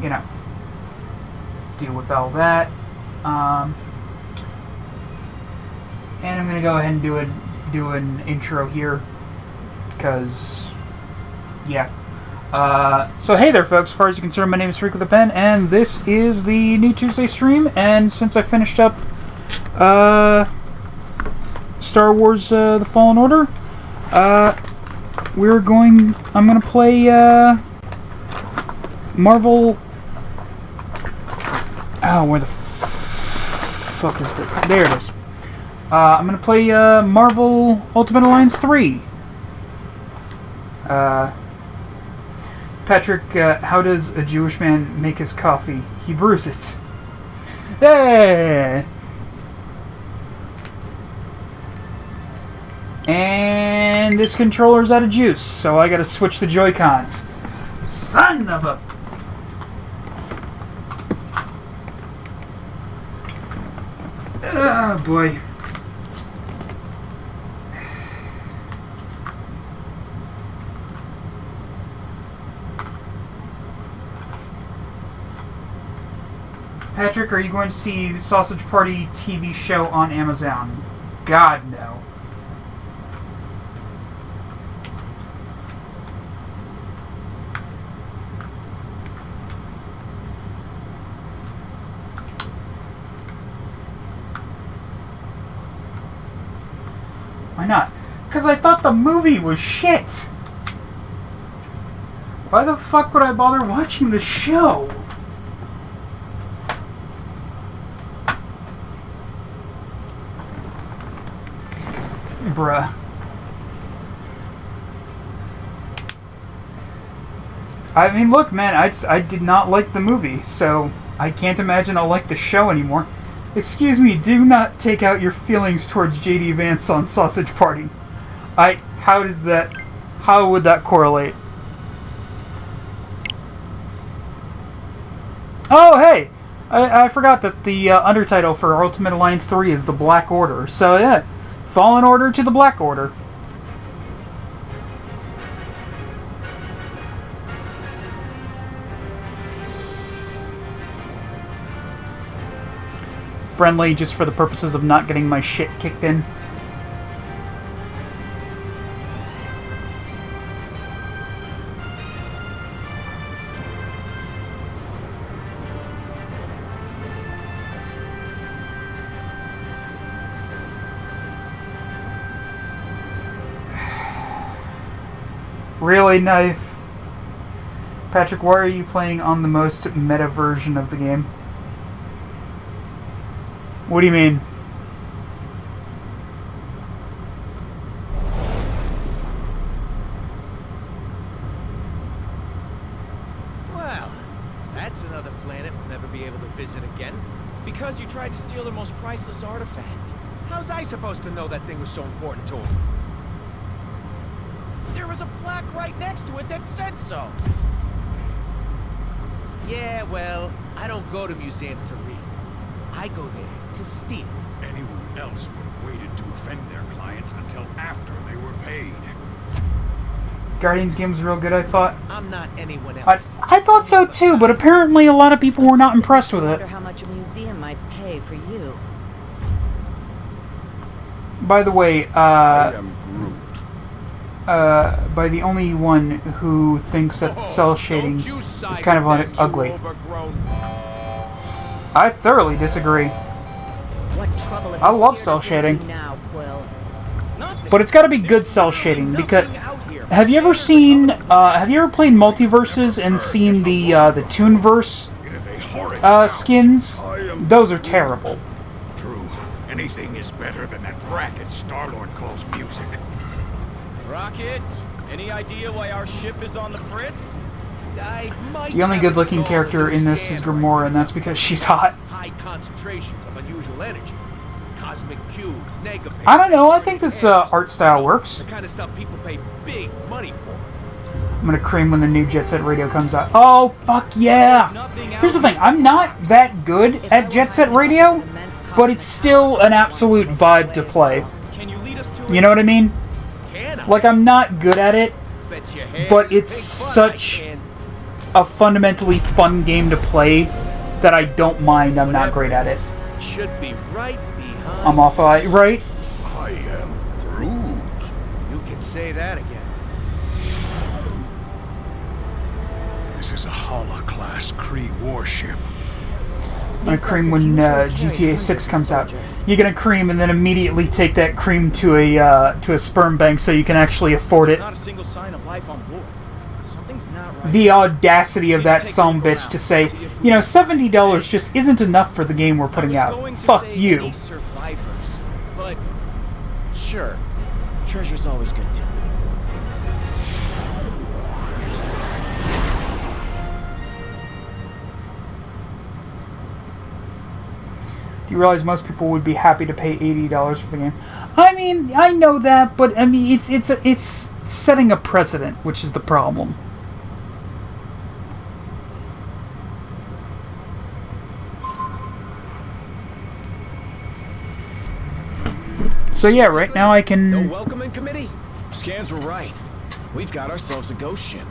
you know, deal with all that. And I'm gonna go ahead and do an intro here, because, yeah. So hey there, folks. As far as you're concerned, my name is Freak with a Pen, and this is the New Tuesday stream. And since I finished up Star Wars: The Fallen Order, I'm gonna play Marvel. Oh, where the fuck is the? There it is. I'm gonna play Marvel Ultimate Alliance 3. Patrick, how does a Jewish man make his coffee? He brews it. Hey! And this controller's out of juice, so I gotta switch the Joy-Cons. Son of a... Oh, boy. Patrick, are you going to see the Sausage Party TV show on Amazon? God, no. Why not? Because I thought the movie was shit. Why the fuck would I bother watching the show? Bruh. I mean, look, man, I did not like the movie, so I can't imagine I'll like the show anymore. Excuse me, do not take out your feelings towards J.D. Vance on Sausage Party. How would that correlate? Oh, hey! I forgot that the undertitle for Ultimate Alliance 3 is the Black Order, so yeah. Fallen Order to the Black Order. Friendly, just for the purposes of not getting my shit kicked in. Really, Knife? Patrick, why are you playing on the most meta version of the game? What do you mean? Well, that's another planet we'll never be able to visit again. Because you tried to steal their most priceless artifact. How's I supposed to know that thing was so important to him? There was a plaque right next to it that said so. Yeah, well, I don't go to museums to read. I go there to steal. Anyone else would have waited to offend their clients until after they were paid. Guardians game was real good, I thought. I'm not anyone else. I thought so too, but apparently a lot of people were not impressed with I it. wonder how much a museum might pay for you. By the way, I am Groot. by the only one who thinks that cell shading is kind of ugly. I thoroughly disagree. What trouble have I you love steered cell us shading. into now, Quill? But it's got to be good cell shading, because have you ever seen have you ever played Multiverses and seen the Toonverse It is a horrid sound. skins? Those are terrible. True. Anything is better than that racket Star-Lord calls music. Rocket, any idea why our ship is on the fritz? The only good-looking character in this is Gamora, and that's because she's hot. High concentrations of unusual energy. Cosmic cubes, negative. I don't know, I think this art style works. The kind of stuff people pay big money for. I'm gonna cream when the new Jet Set Radio comes out. Oh, fuck yeah! Here's the thing, I'm not that good at Jet Set Radio, but it's still an absolute vibe to play. Can you lead us to You know what I mean? Can I? Like, I'm not good at it, Bet your hair but is it's pink, but I such... can. a fundamentally fun game to play that I don't mind. I'm not great at it. It should be right behind. I'm off, right? I am Groot. You can say that again. This is a Hala-class Kree warship. I'm gonna cream when GTA 6 comes out. You're gonna cream and then immediately take that cream to a sperm bank so you can actually afford There's it. not a single sign of life on board. Something's not right. The audacity of that sumbitch to say, you know, $70 just isn't enough for the game we're putting I was out. going to Fuck say you. any survivors, but sure, treasure's always good too. You realize most people would be happy to pay $80 for the game. I mean, I know that, but I mean, it's setting a precedent, which is the problem. So yeah, right now I No can. welcoming committee? Scans were right. We've got ourselves a ghost ship.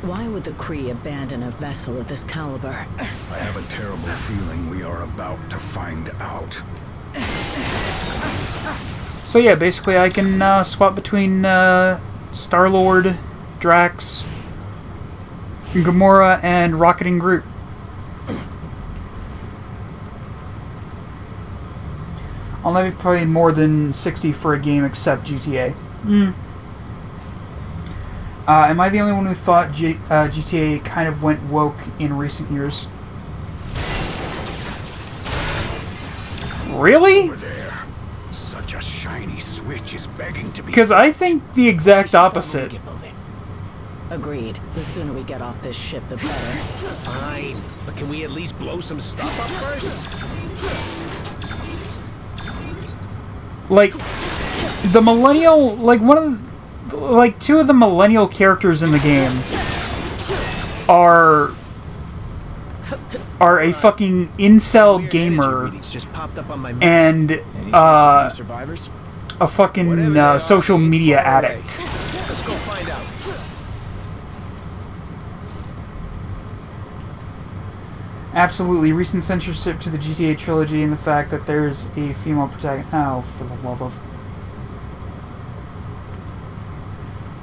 Why would the Kree abandon a vessel of this caliber? I have a terrible feeling we are about to find out. So yeah, basically I can swap between Star-Lord, Drax, Gamora, and Rocketing Groot. I'll never play more than 60 for a game except GTA. Am I the only one who thought GTA kind of went woke in recent years? Really? Over there, such a shiny switch is begging to be. Because I think the exact opposite. Get moving. Agreed. The sooner we get off this ship, the better. Fine, but can we at least blow some stuff up first? Like, the millennial, like two of the millennial characters in the game are a fucking incel Weird gamer energy readings just popped up on my map. and Any chance of any survivors? a fucking Whatever they are, social they ain't media far away. addict. Let's go find out. Absolutely, recent censorship to the GTA trilogy and the fact that there's a female protagonist. Oh, for the love of.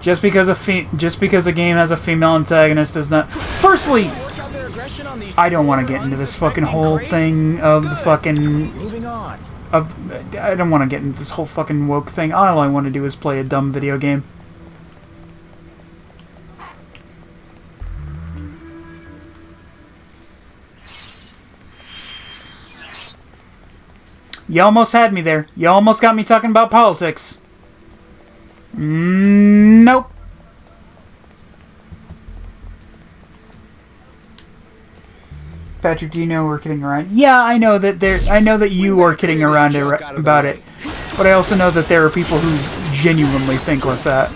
Just because a game has a female antagonist does not. Firstly, Work out their aggression on these I don't want to get into this fucking whole unsuspecting thing of the Good. fucking Moving on. I don't want to get into this whole fucking woke thing. All I want to do is play a dumb video game. You almost had me there. You almost got me talking about politics. Nope. Patrick, do you know we're kidding around? Yeah, I know that I know that you are kidding around about it, but I also know that there are people who genuinely think like that.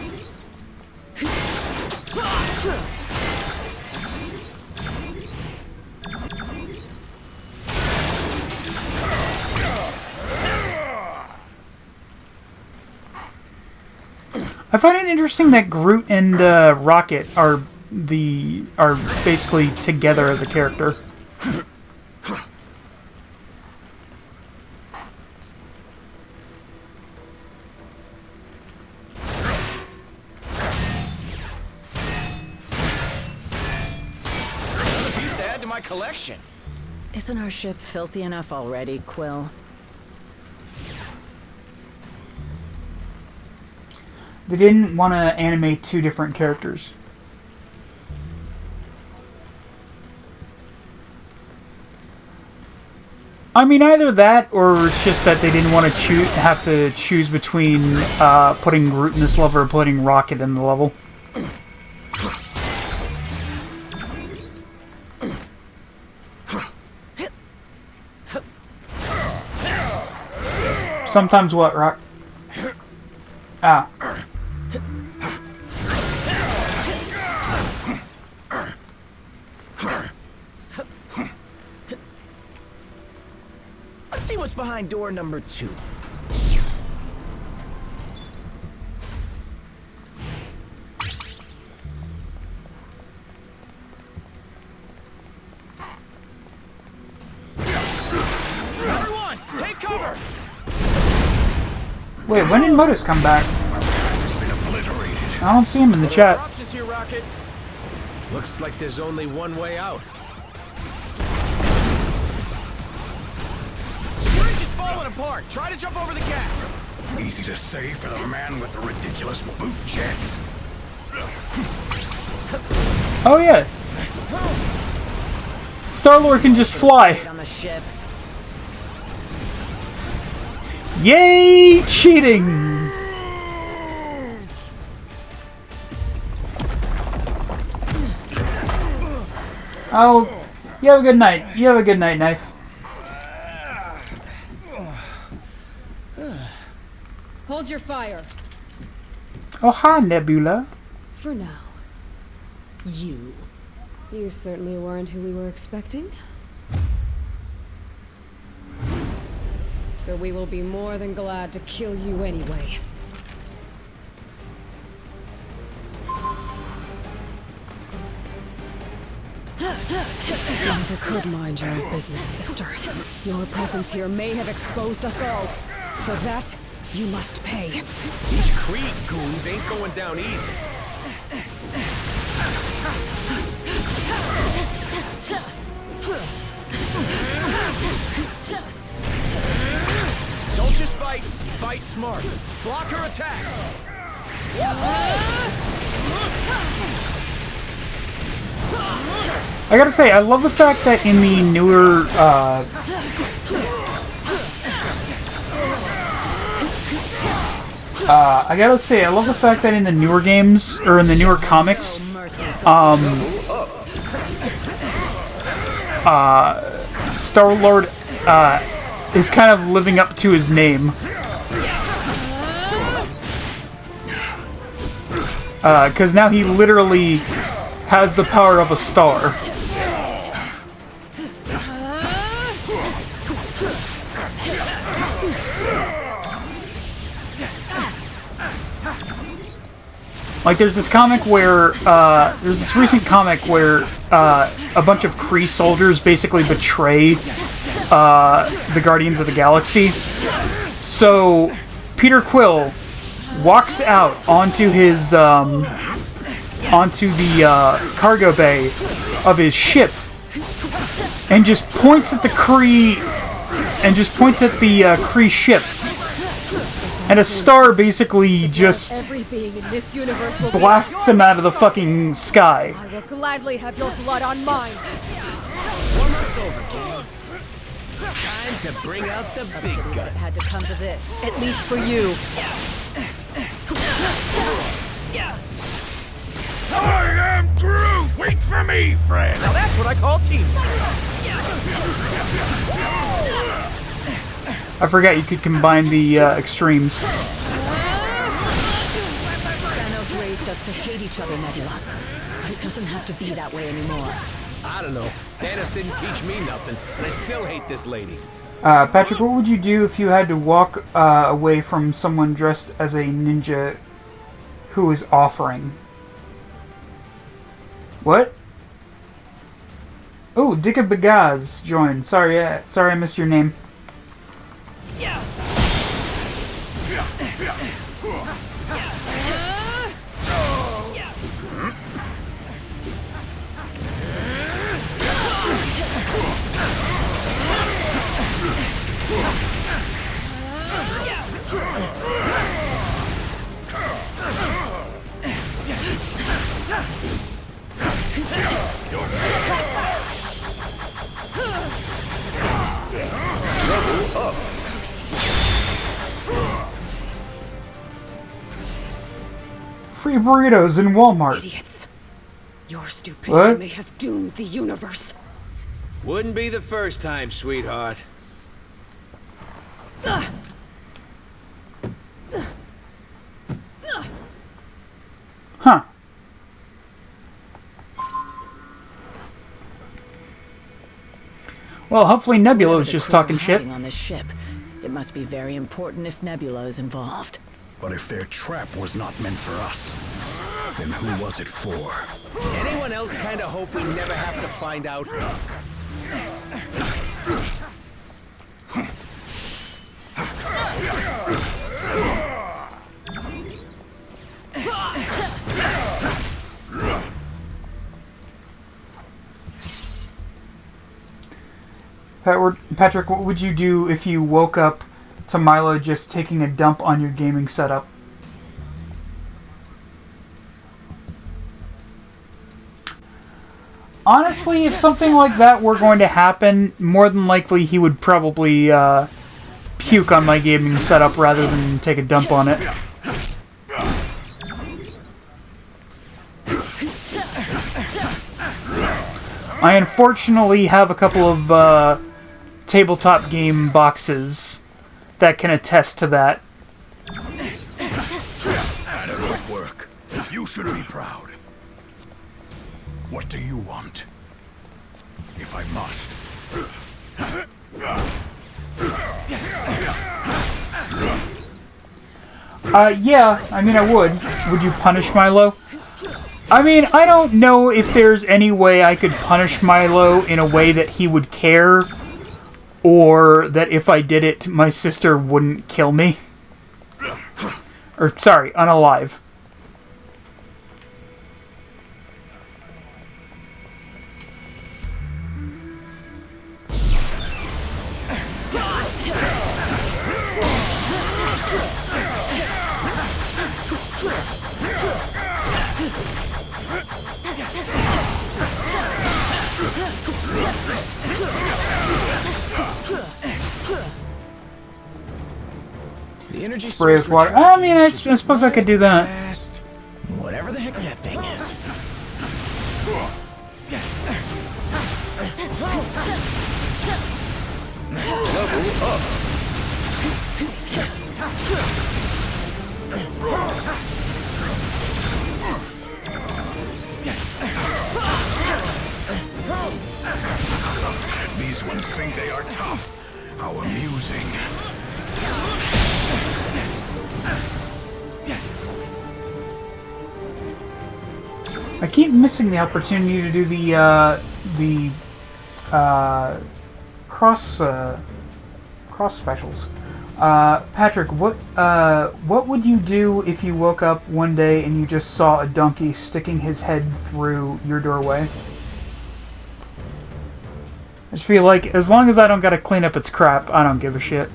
I find it interesting that Groot and Rocket are basically together as a character. Another piece to add to my collection. Isn't our ship filthy enough already, Quill? They didn't want to animate two different characters. I mean, either that, or it's just that they didn't want to have to choose between putting Groot in this level or putting Rocket in the level. Sometimes what, Rock? Ah. Let's see what's behind door number 2. Wait, when did Modus come back? Has been obliterated. I don't see him in the What are our chat. options here, Rocket? Looks like there's only one way out. The bridge is falling apart. Try to jump over the gaps. Easy to say for the man with the ridiculous boot jets. Oh yeah. Star-Lord can just fly. On the ship. Yay, cheating! Oh, you have a good night. You have a good night, Knife. Hold your fire. Oh, hi, Nebula. For now. You. You certainly weren't who we were expecting. But we will be more than glad to kill you anyway. Never could mind your own business, sister. Your presence here may have exposed us all. For that, you must pay. These Krieg goons ain't going down easy. Don't just fight, fight smart. Block her attacks. I gotta say, I love the fact that in the newer, I gotta say, I love the fact that in the newer games, or in the newer comics, Star-Lord, is kind of living up to his name. Because now he literally has the power of a star. Like, there's this comic where, there's this recent comic where, a bunch of Kree soldiers basically betray, the Guardians of the Galaxy. So, Peter Quill walks out onto his, onto the, cargo bay of his ship, and just points at the Kree, Kree ship. And a star basically just Every being in this universe will blasts him out of the fucking sky. I will gladly have your blood on mine. Warm-up's over, gang. Time to bring out the big It guns. had to come to this, at least for you. I am Groot! Wait for me, friend! Now that's what I call teamwork. I forgot you could combine the extremes. Thanos raised us to hate each other, Nebula. But it doesn't have to be that way anymore. I don't know. Thanos didn't teach me nothing, and I still hate this lady. Patrick, what would you do if you had to walk away from someone dressed as a ninja who is offering? What? Oh, Dicka Bagaz joined. Sorry I missed your name. Free burritos in Walmart. Idiots. Your stupidity What? may have doomed the universe. Wouldn't be the first time, sweetheart. Huh. Well, hopefully Nebula was The just crew are talking shit. hiding on this ship. It must be very important if Nebula is involved. But if their trap was not meant for us, then who was it for? Anyone else kind of hope we never have to find out? Patrick, what would you do if you woke up to Milo just taking a dump on your gaming setup? Honestly, if something like that were going to happen, more than likely he would probably puke on my gaming setup rather than take a dump on it. I unfortunately have a couple of tabletop game boxes that can attest to that. Adequate work. You should be proud. What do you want? If I must. Yeah, I mean, I would. Would you punish Milo? I mean, I don't know if there's any way I could punish Milo in a way that he would care, or that if I did it, my sister wouldn't kill me. Or, sorry, unalive. The energy Spray with water. I mean, I suppose I could do that. Whatever the heck that thing is. Level up. These ones think they are tough. How amusing. I keep missing the opportunity to do the cross specials. Patrick, what would you do if you woke up one day and you just saw a donkey sticking his head through your doorway? I just feel like, as long as I don't gotta clean up its crap, I don't give a shit.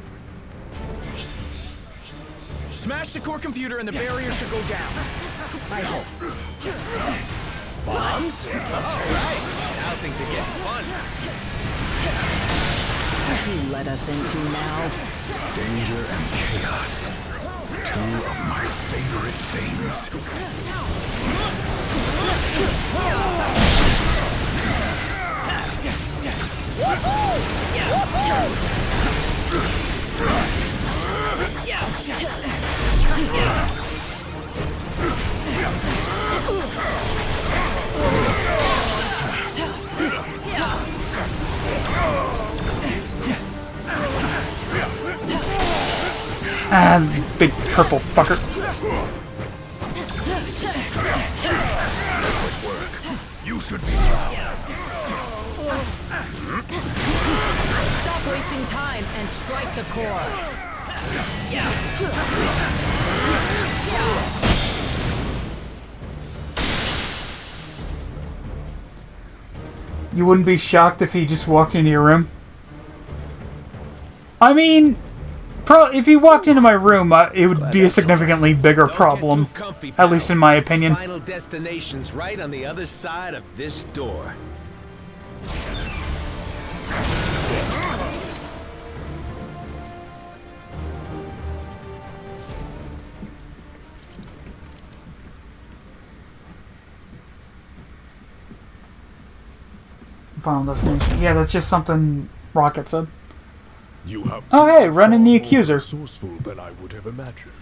Smash the core computer and the barrier should go down. I hope. Bombs? Alright, now things are getting fun. What you let us into now? Danger and chaos. Two of my favorite things. Ah, big purple fucker. You should be proud. Stop wasting time and strike the core. You wouldn't be shocked if he just walked into your room? I mean, if he walked into my room, it would be a significantly bigger problem. At least in my opinion. Final destination's right on the other side of this door. Final destination. Yeah, that's just something Rocket said. You have Oh, hey, running the far more accuser. resourceful than I would have imagined.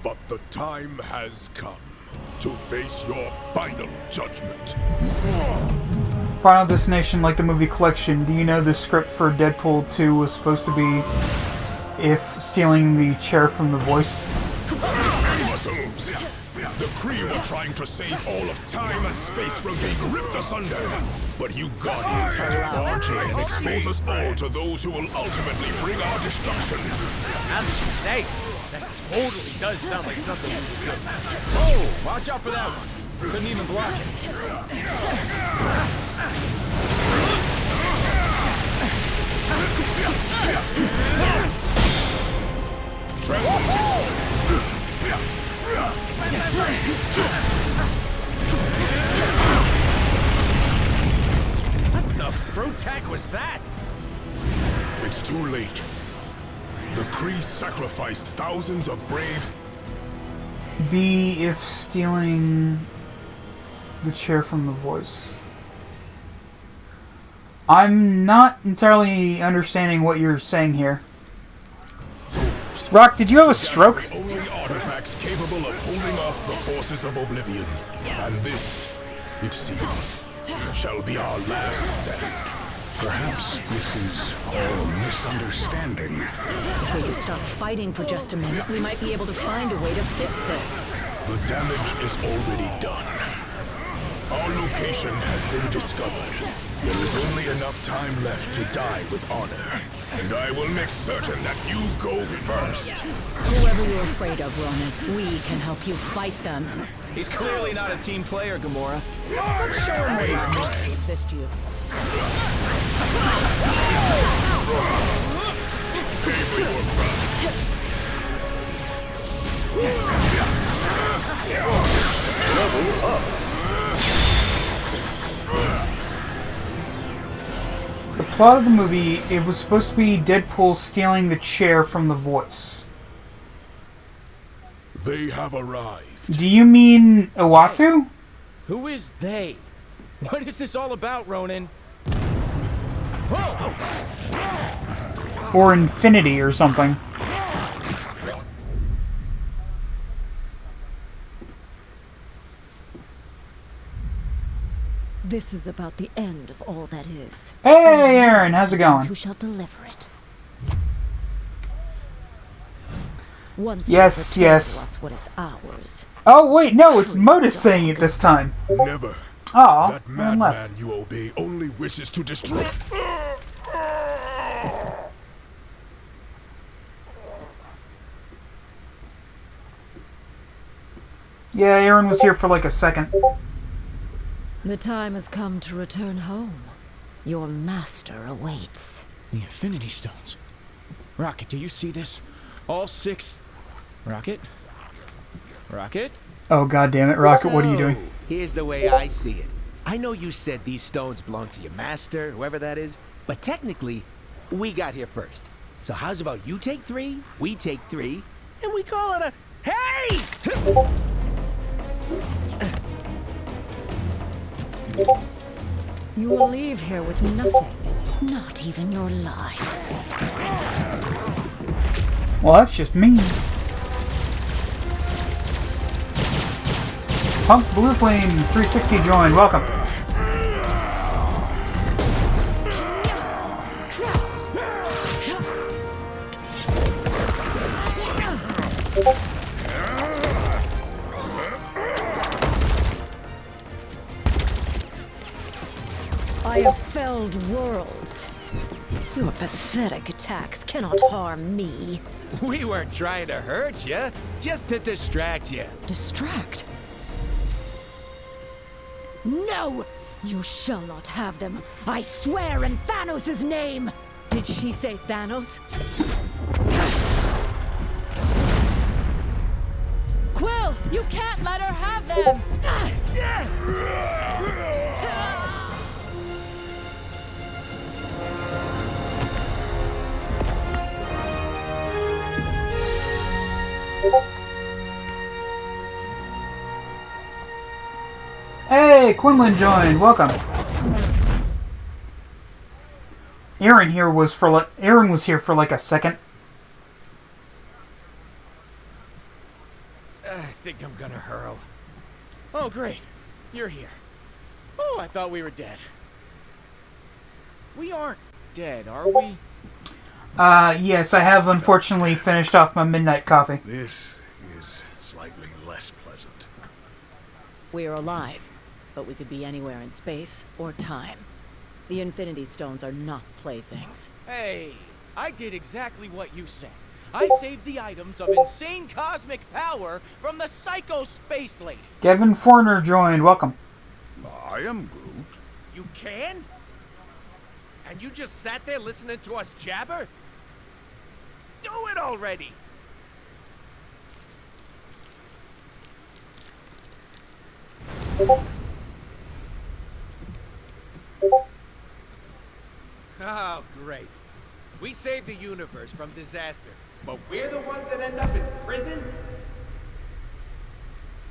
But the time has come to face your final judgment. Final Destination, like the movie Collection. Do you know the script for Deadpool 2 was supposed to be if stealing the chair from The Voice? Muscles! The Kree were trying to save all of time and space from being ripped asunder. But you God intended to barge in and expose us all to those who will ultimately bring our destruction. Now that you say it, that totally does sound like something we would do. Oh, watch out for that one. Couldn't even block it. What the fruit tack was that? It's too late. The Kree sacrificed thousands of brave... B if stealing the chair from the voice. I'm not entirely understanding what you're saying here. souls. Rock, did you have a stroke? The only artifacts capable of holding off the forces of oblivion. And this, it seems, shall be our last stand. Perhaps this is all misunderstanding. If we could stop fighting for just a minute, we might be able to find a way to fix this. The damage is already done. Our location has been discovered. There is only enough time left to die with honor. And I will make certain that you go first. Whoever you're afraid of, Ronan, we can help you fight them. He's clearly not a team player, Gamora. Let's show him what he's missing. Assist you. Level up. The plot of the movie, it was supposed to be Deadpool stealing the chair from the voice. They have arrived. Do you mean Uatu? Who is they? What is this all about, Ronan? Whoa! Or Infinity or something? This is about the end of all that is. Hey Aaron, how's it going? Who shall deliver it? Once Yes, you return yes. to us what is ours. Oh wait, no, it's Modus saying it this time. Never. Aw, That man madman left. you obey only wishes to destroy. Yeah, Aaron was here for like a second. The time has come to return home. Your master awaits. The Infinity Stones. Rocket, do you see this? All 6... Rocket? Rocket? Oh god damn it, Rocket, what are you doing? So, here's the way I see it. I know you said these stones belong to your master, whoever that is, but technically, we got here first. So how's about you take 3, we take 3, and we call it a... Hey! You will leave here with nothing. Not even your lives. Well, that's just mean. Punk Blue Flame 360 joined. Welcome. I have felled worlds. Your pathetic attacks cannot harm me. We weren't trying to hurt you, just to distract you. Distract? No! You shall not have them. I swear in Thanos' name! Did she say Thanos? Quill! You can't let her have them! Hey, Quinlan joined. Welcome. Aaron was here for like a second. I think I'm gonna hurl. Oh, great. You're here. Oh, I thought we were dead. We aren't dead, are we? Yes, I have unfortunately finished off my midnight coffee. This is slightly less pleasant. We're alive, but we could be anywhere in space or time. The Infinity Stones are not playthings. Hey, I did exactly what you said. I saved the items of insane cosmic power from the Psycho Space Lady. Kevin Forner joined. Welcome. I am Groot. You can? And you just sat there listening to us jabber? Do it already! Oh, great. We saved the universe from disaster, but we're the ones that end up in prison?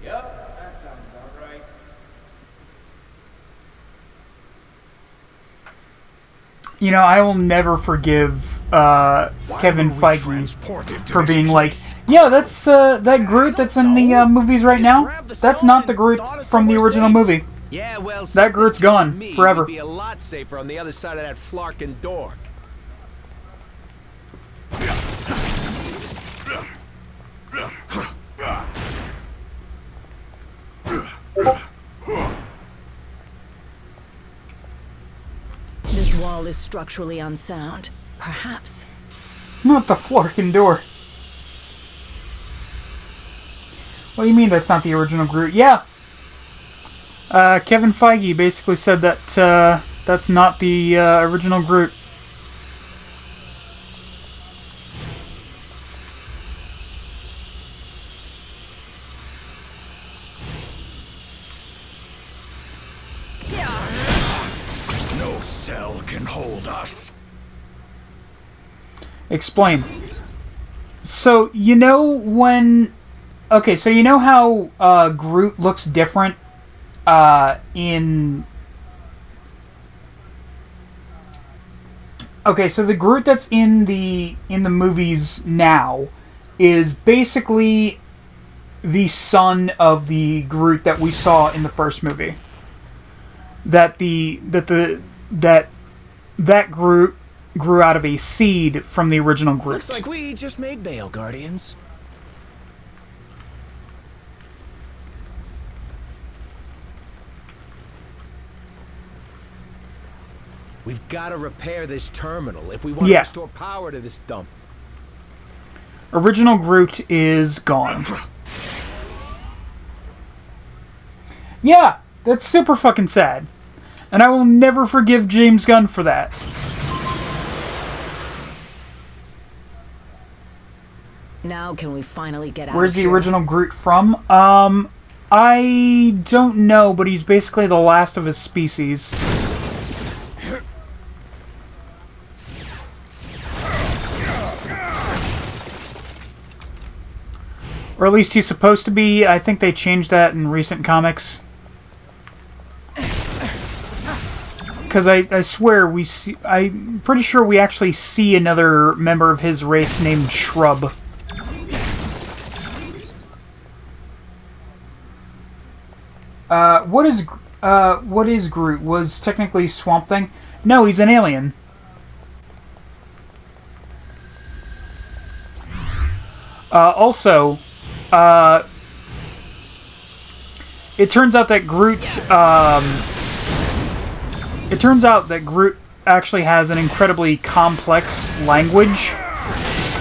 Yep, that sounds about right. You know, I will never forgive Kevin Feige for being like, yeah, that's that Groot that's in the movies right now. That's not the Groot from the original movie. Yeah, well, That Groot's gone me forever. would be a lot safer on the other side of that flarkin' door. This wall is structurally unsound. Perhaps. Not the Flarkin door. What do you mean that's not the original Groot? Yeah. Kevin Feige basically said that that's not the original Groot. No cell can hold us. Explain. So, you know when... Okay, so you know how Groot looks different in... Okay, so the Groot that's in the movies now is basically the son of the Groot that we saw in the first movie. That Groot grew out of a seed from the original Groot. Looks like we just made bail, Guardians. We've got to repair this terminal if we want to restore power to this dump. Original Groot is gone. Yeah, that's super fucking sad. And I will never forgive James Gunn for that. Now can we finally get out Where's of the here? original Groot from? I don't know, but he's basically the last of his species. Or at least he's supposed to be. I think they changed that in recent comics. Because I swear we see... I'm pretty sure we actually see another member of his race named Shrub. What is Groot? Was technically Swamp Thing? No, he's an alien. Also, it turns out that Groot actually has an incredibly complex language.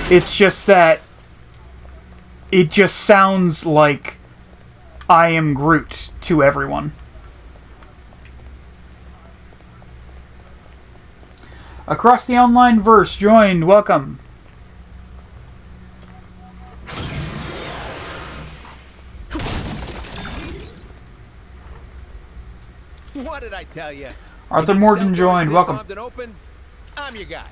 It's just that it just sounds like I am Groot to everyone. Across the Online Verse joined. Welcome. What did I tell you? Arthur Morgan joined. Welcome. Open, I'm your guy.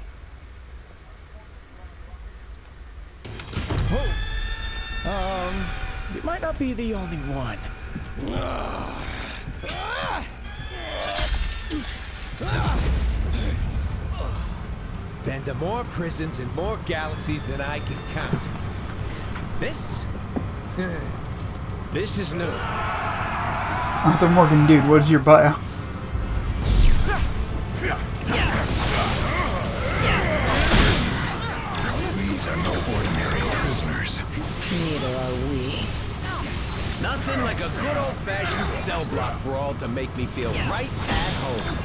You might not be the only one. Been to more prisons and more galaxies than I can count. This is new. Arthur Morgan, dude, what is your bio? These are no ordinary prisoners. Neither are we. Nothing like a good old-fashioned cell block brawl to make me feel right at home.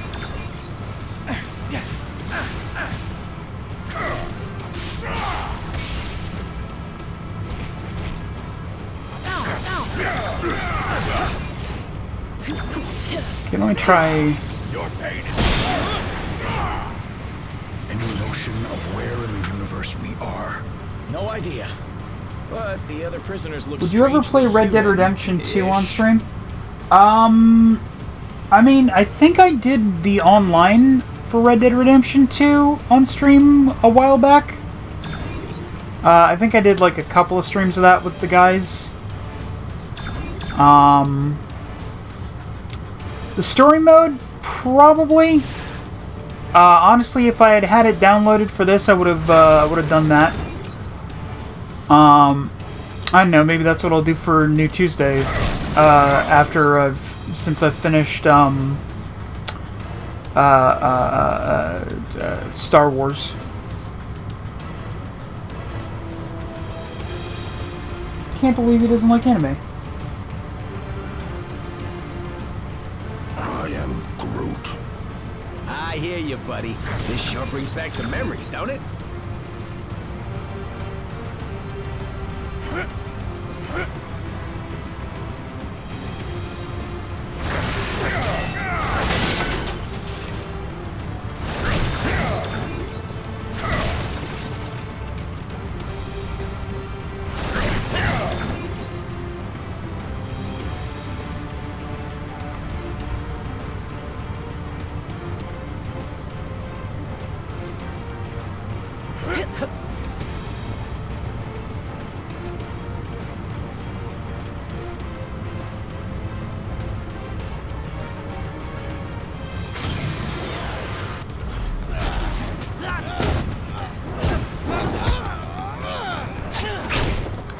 Okay, let me try. Any notion of where in the universe we are? No idea. But the other prisoners look Would you ever play strangely Red Dead human-ish. Redemption 2 on stream? I mean, I think I did the online for Red Dead Redemption 2 on stream a while back. I think I did like a couple of streams of that with the guys. The story mode, probably. Honestly, if I had had it downloaded for this, I would have done that. I don't know. Maybe that's what I'll do for New Tuesday. Since I've finished Star Wars. Can't believe he doesn't like anime. I am Groot. I hear you, buddy. This sure brings back some memories, don't it?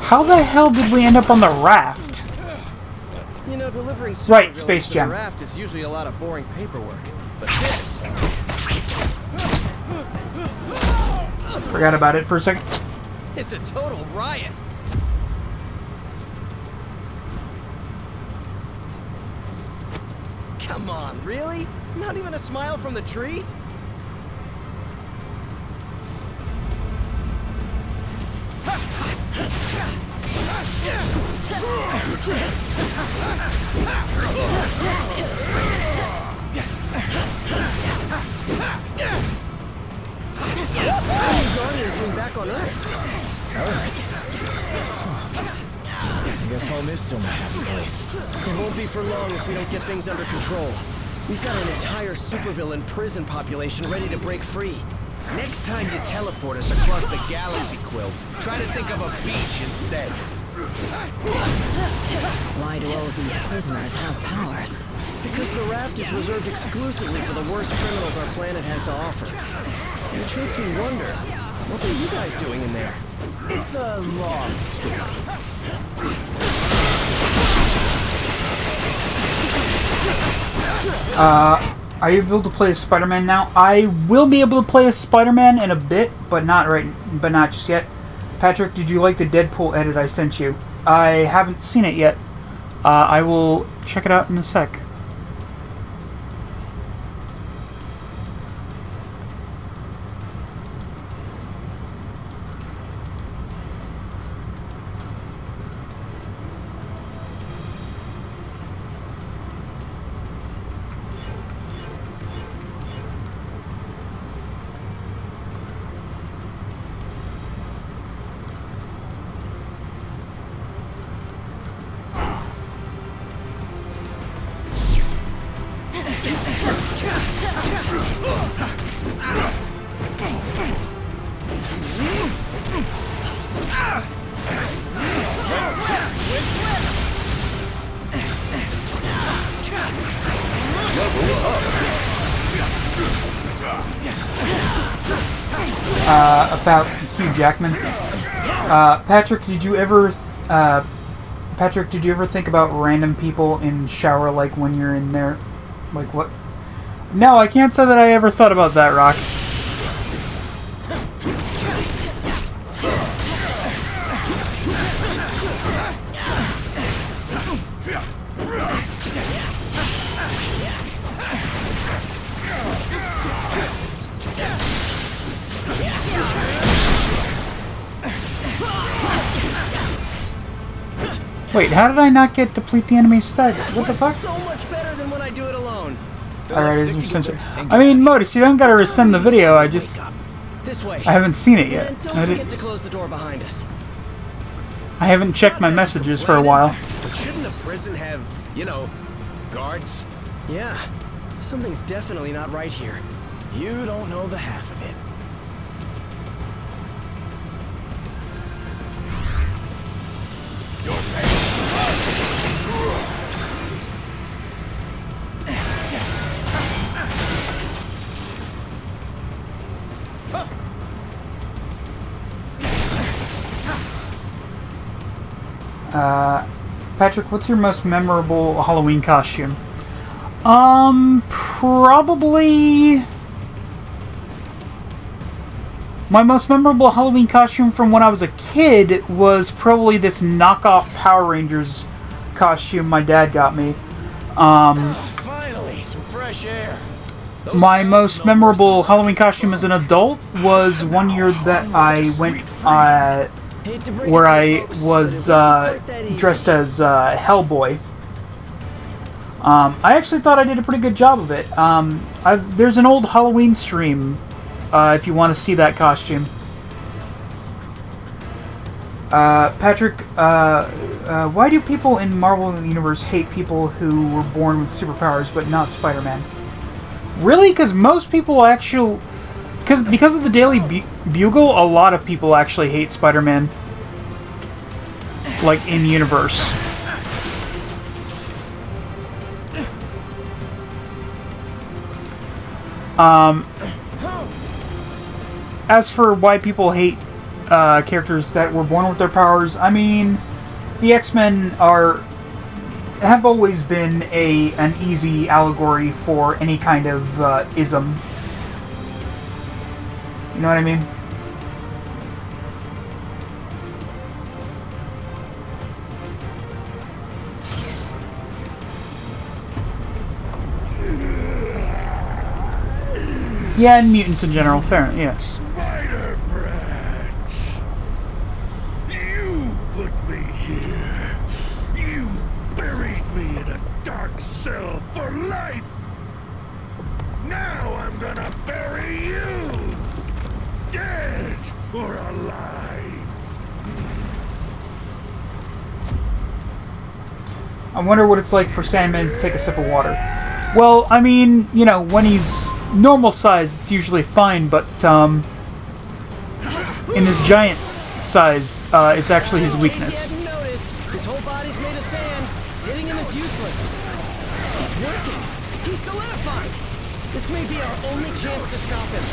How the hell did we end up on the raft? You know, delivering Right, supervillains Space to Jam. the raft is usually a lot of boring paperwork. But this... Forgot about it for a second. It's a total riot. Come on, really? Not even a smile from the tree? Guardians swing back on Earth. I guess home is still my happy place. It won't be for long if we don't get things under control. We've got an entire supervillain prison population ready to break free. Next time you teleport us across the galaxy, Quill, try to think of a beach instead. Why do all of these prisoners have powers? Because the raft is reserved exclusively for the worst criminals our planet has to offer. Which makes me wonder, what are you guys doing in there? It's a long story. Are you able to play as Spider-Man now? I will be able to play as Spider-Man in a bit, but not just yet. Patrick, did you like the Deadpool edit I sent you? I haven't seen it yet. I will check it out in a sec. About Hugh Jackman. Patrick, did you ever think about random people in shower, like when you're in there? Like what? No, I can't say that I ever thought about that, Rock. Wait, how did I not get deplete the enemy stagger? What the fuck? So much better than when I do it alone. Alright, I mean, Modus, you don't gotta resend the video, I just... This way. I haven't seen it yet. And don't forget to close the door behind us. I haven't checked my messages for a while. But shouldn't a prison have, you know, guards? Yeah, something's definitely not right here. You don't know the half of it. Patrick, what's your most memorable Halloween costume? Probably... My most memorable Halloween costume from when I was a kid was probably this knockoff Power Rangers costume my dad got me. Finally, some fresh air. My most memorable Halloween costume as an adult was one year that I went where I was dressed as Hellboy. I actually thought I did a pretty good job of it. There's an old Halloween stream if you want to see that costume. Patrick, why do people in Marvel Universe hate people who were born with superpowers but not Spider-Man? Really? Because most people actually... Because of the Daily Bugle, a lot of people actually hate Spider-Man. Like, in universe. As for why people hate characters that were born with their powers, I mean, the X-Men have always been an easy allegory for any kind of ism. You know what I mean? Yeah, and mutants in general. Fair, yeah. Spider Brat! You put me here. You buried me in a dark cell for life. Now I'm gonna bury you! Dead or alive. I wonder what it's like for Sandman to take a sip of water. Well, I mean, you know, when he's normal size, it's usually fine, but in his giant size, it's actually his weakness. In case you hadn't noticed, his whole body's made of sand. Hitting him is useless. It's working. He's solidifying. This may be our only chance to stop him.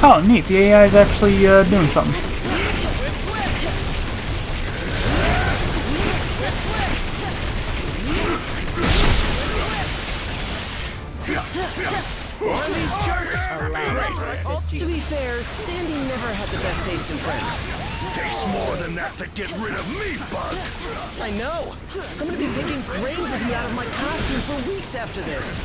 Oh, neat. The AI is actually doing something. These jerks are loud. To be fair, Sandy never had the best taste in friends. Takes more than that to get rid of me, Bug. I know. I'm gonna be picking grains of you out of my costume for weeks after this.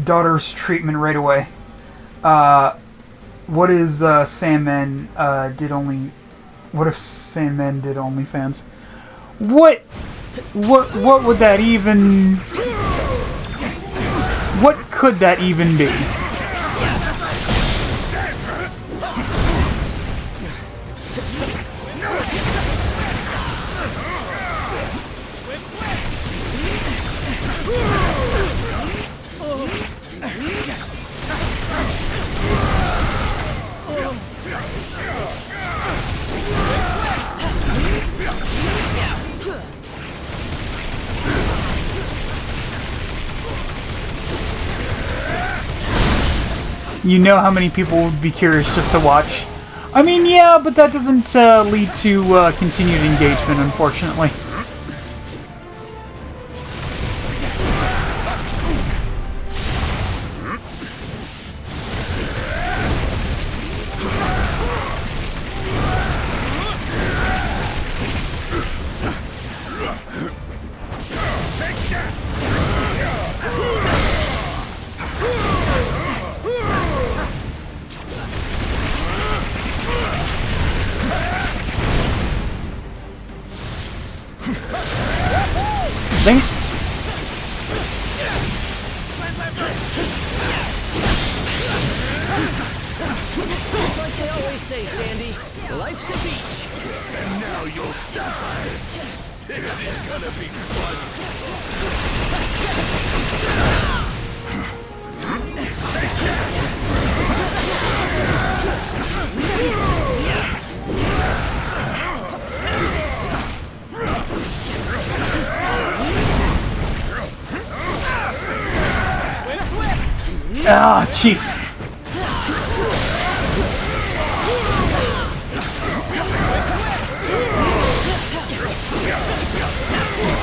Daughter's treatment right away. What is Sandman did only... What if Sandman did OnlyFans? What would that even... What could that even be? you know how many people would be curious just to watch. I mean, yeah, but that doesn't lead to continued engagement, unfortunately. Think? It's like they always say, Sandy. Life's a beach. And now you'll die. This is gonna be fun. Ah, jeez.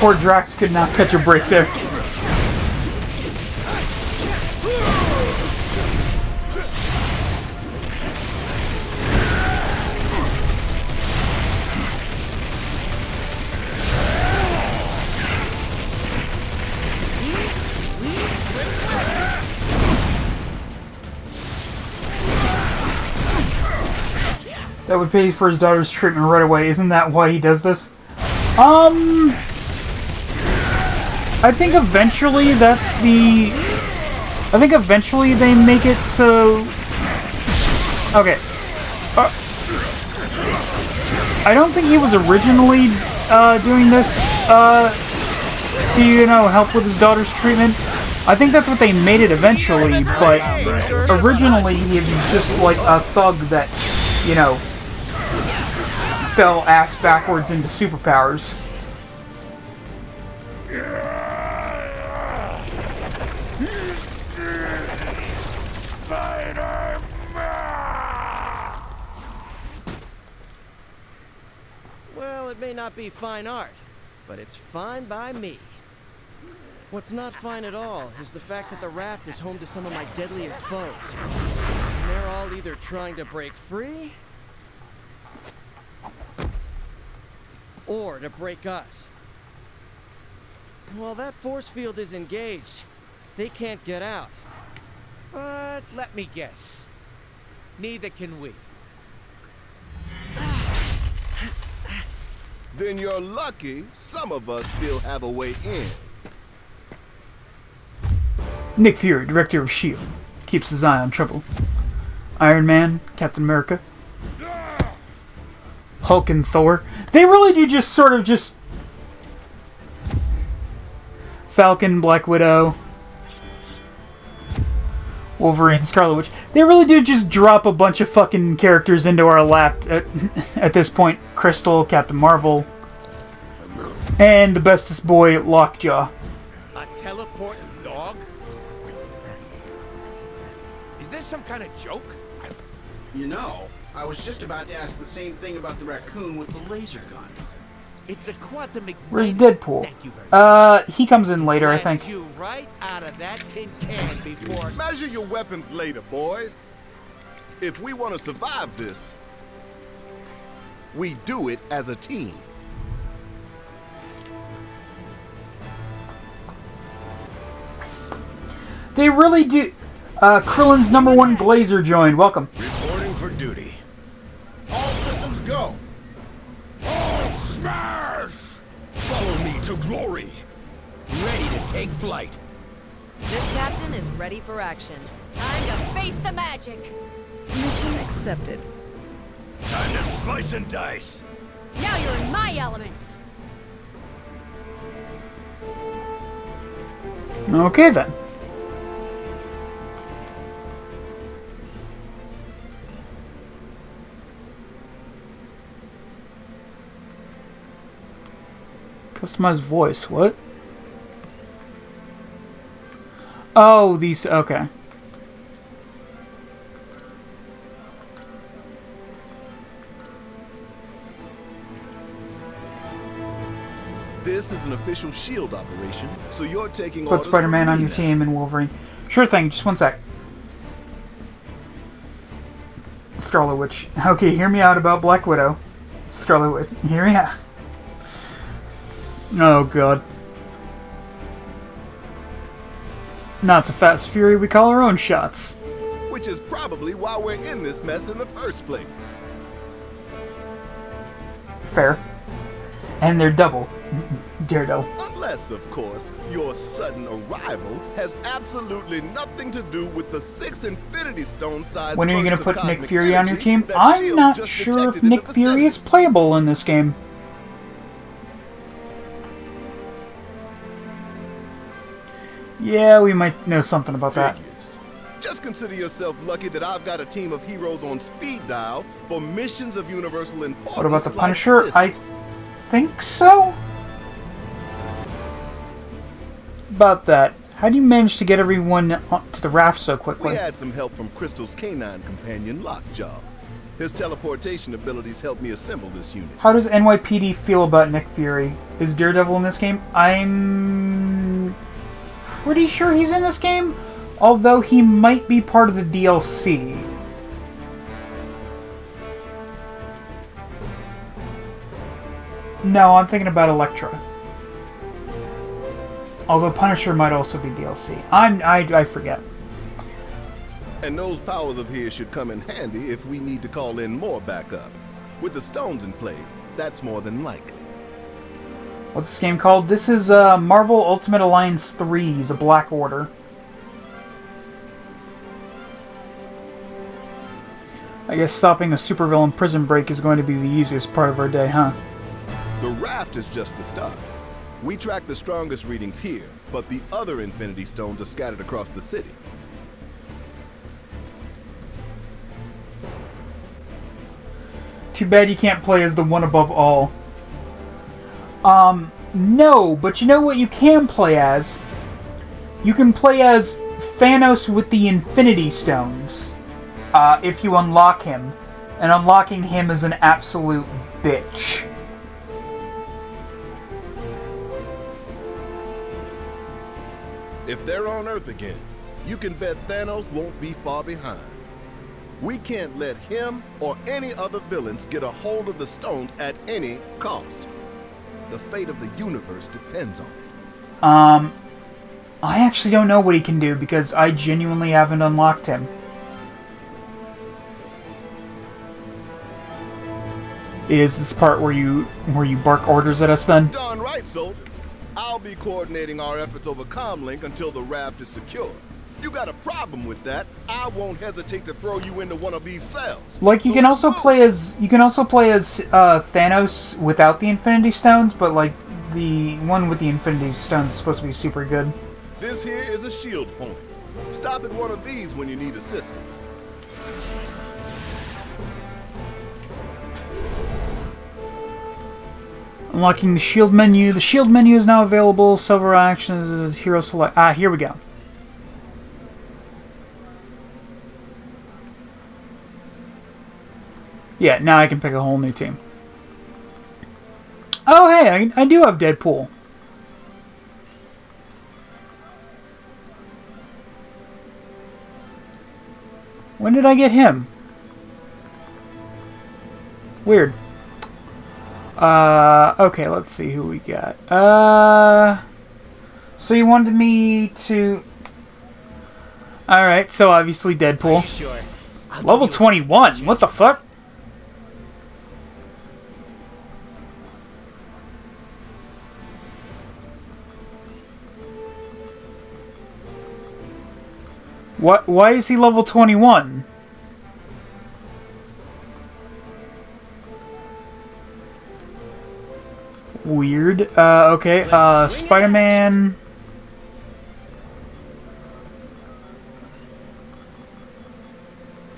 Poor Drax could not catch a break there. That would pay for his daughter's treatment right away. Isn't that why he does this? I think eventually that's the... I think eventually they make it so... Okay. I don't think he was originally doing this to, you know, help with his daughter's treatment. I think that's what they made it eventually, but originally he was just like a thug that, you know, fell ass backwards into superpowers. Well, it may not be fine art, but it's fine by me. What's not fine at all is the fact that the raft is home to some of my deadliest foes. And they're all either trying to break free or to break us. While that force field is engaged, they can't get out. But let me guess. Neither can we. Then you're lucky some of us still have a way in. Nick Fury, director of S.H.I.E.L.D., keeps his eye on trouble. Iron Man, Captain America, Hulk and Thor. They really do just sort of just... Falcon, Black Widow, Wolverine, Scarlet Witch. They really do just drop a bunch of fucking characters into our lap at this point. Crystal, Captain Marvel, and the bestest boy, Lockjaw. A teleporting dog? Is this some kind of joke? You know, I was just about to ask the same thing about the raccoon with the laser gun. It's a quantum. Where's Deadpool? Thank you very much. He comes in later, I think. You right out of that tin can before. Measure your weapons later, boys. If we want to survive this, we do it as a team. They really do. Krillin's #1 Glazer joined. Welcome. Reporting for duty. All systems go. All smash! Follow me to glory. Ready to take flight. This captain is ready for action. Time to face the magic. Mission accepted. Time to slice and dice. Now you're in my element. Okay then. Customized voice, what? Oh, these, okay. This is an official SHIELD operation, so you're taking Put orders Spider-Man from on me your now. team and Wolverine. Sure thing, just one sec. Scarlet Witch. Okay, hear me out about Black Widow. Scarlet Witch. Hear me out. Oh, God. Not so fast fury, we call our own shots. Which is probably why we're in this mess in the first place. Fair. And they're double. Daredevil. Unless, of course, your sudden arrival has absolutely nothing to do with the 6 Infinity Stone size. When are you going to bursts of put Nick cosmic Fury on your energy team? that I'm S.H.I.E.L.D. not just sure if detected in the Nick Fury vicinity. is playable in this game. Yeah, we might know something about that. Figures. Just consider yourself lucky that I've got a team of heroes on speed dial for missions of universal importance. What about the like Punisher? this. I think so? About that. How do you manage to get everyone to the raft so quickly? We had some help from Crystal's canine companion, Lockjaw. His teleportation abilities helped me assemble this unit. How does NYPD feel about Nick Fury? Is Daredevil in this game? I'm pretty sure he's in this game, although he might be part of the DLC. No, I'm thinking about Elektra. Although Punisher might also be DLC. I forget. And those powers of his should come in handy if we need to call in more backup. With the stones in play, that's more than likely. What's this game called? This is Marvel Ultimate Alliance 3, The Black Order. I guess stopping a supervillain prison break is going to be the easiest part of our day, huh? The raft is just the start. We track the strongest readings here, but the other Infinity Stones are scattered across the city. Too bad you can't play as the one above all. No, but you know what you can play as? You can play as Thanos with the Infinity Stones, if you unlock him. And unlocking him is an absolute bitch. If they're on Earth again, you can bet Thanos won't be far behind. We can't let him or any other villains get a hold of the stones at any cost. The fate of the universe depends on it. I actually don't know what he can do because I genuinely haven't unlocked him. Is this part where you bark orders at us then? Darn right, soldier. I'll be coordinating our efforts over Comlink until the raft is secure. You got a problem with that, I won't hesitate to throw you into one of these cells. Like you can also play as Thanos without the Infinity Stones, but like the one with the Infinity Stones is supposed to be super good. This here is a shield point. Stop at one of these when you need assistance. Unlocking the shield menu. The shield menu is now available. Several actions. Hero select. Here we go. Yeah, now I can pick a whole new team. Oh, hey, I do have Deadpool. When did I get him? Weird. Okay, let's see who we got. So you wanted me to... Alright, so obviously Deadpool. Sure. Level 21, what the fuck? What? Why is he level 21? Weird. Okay. Spider-Man.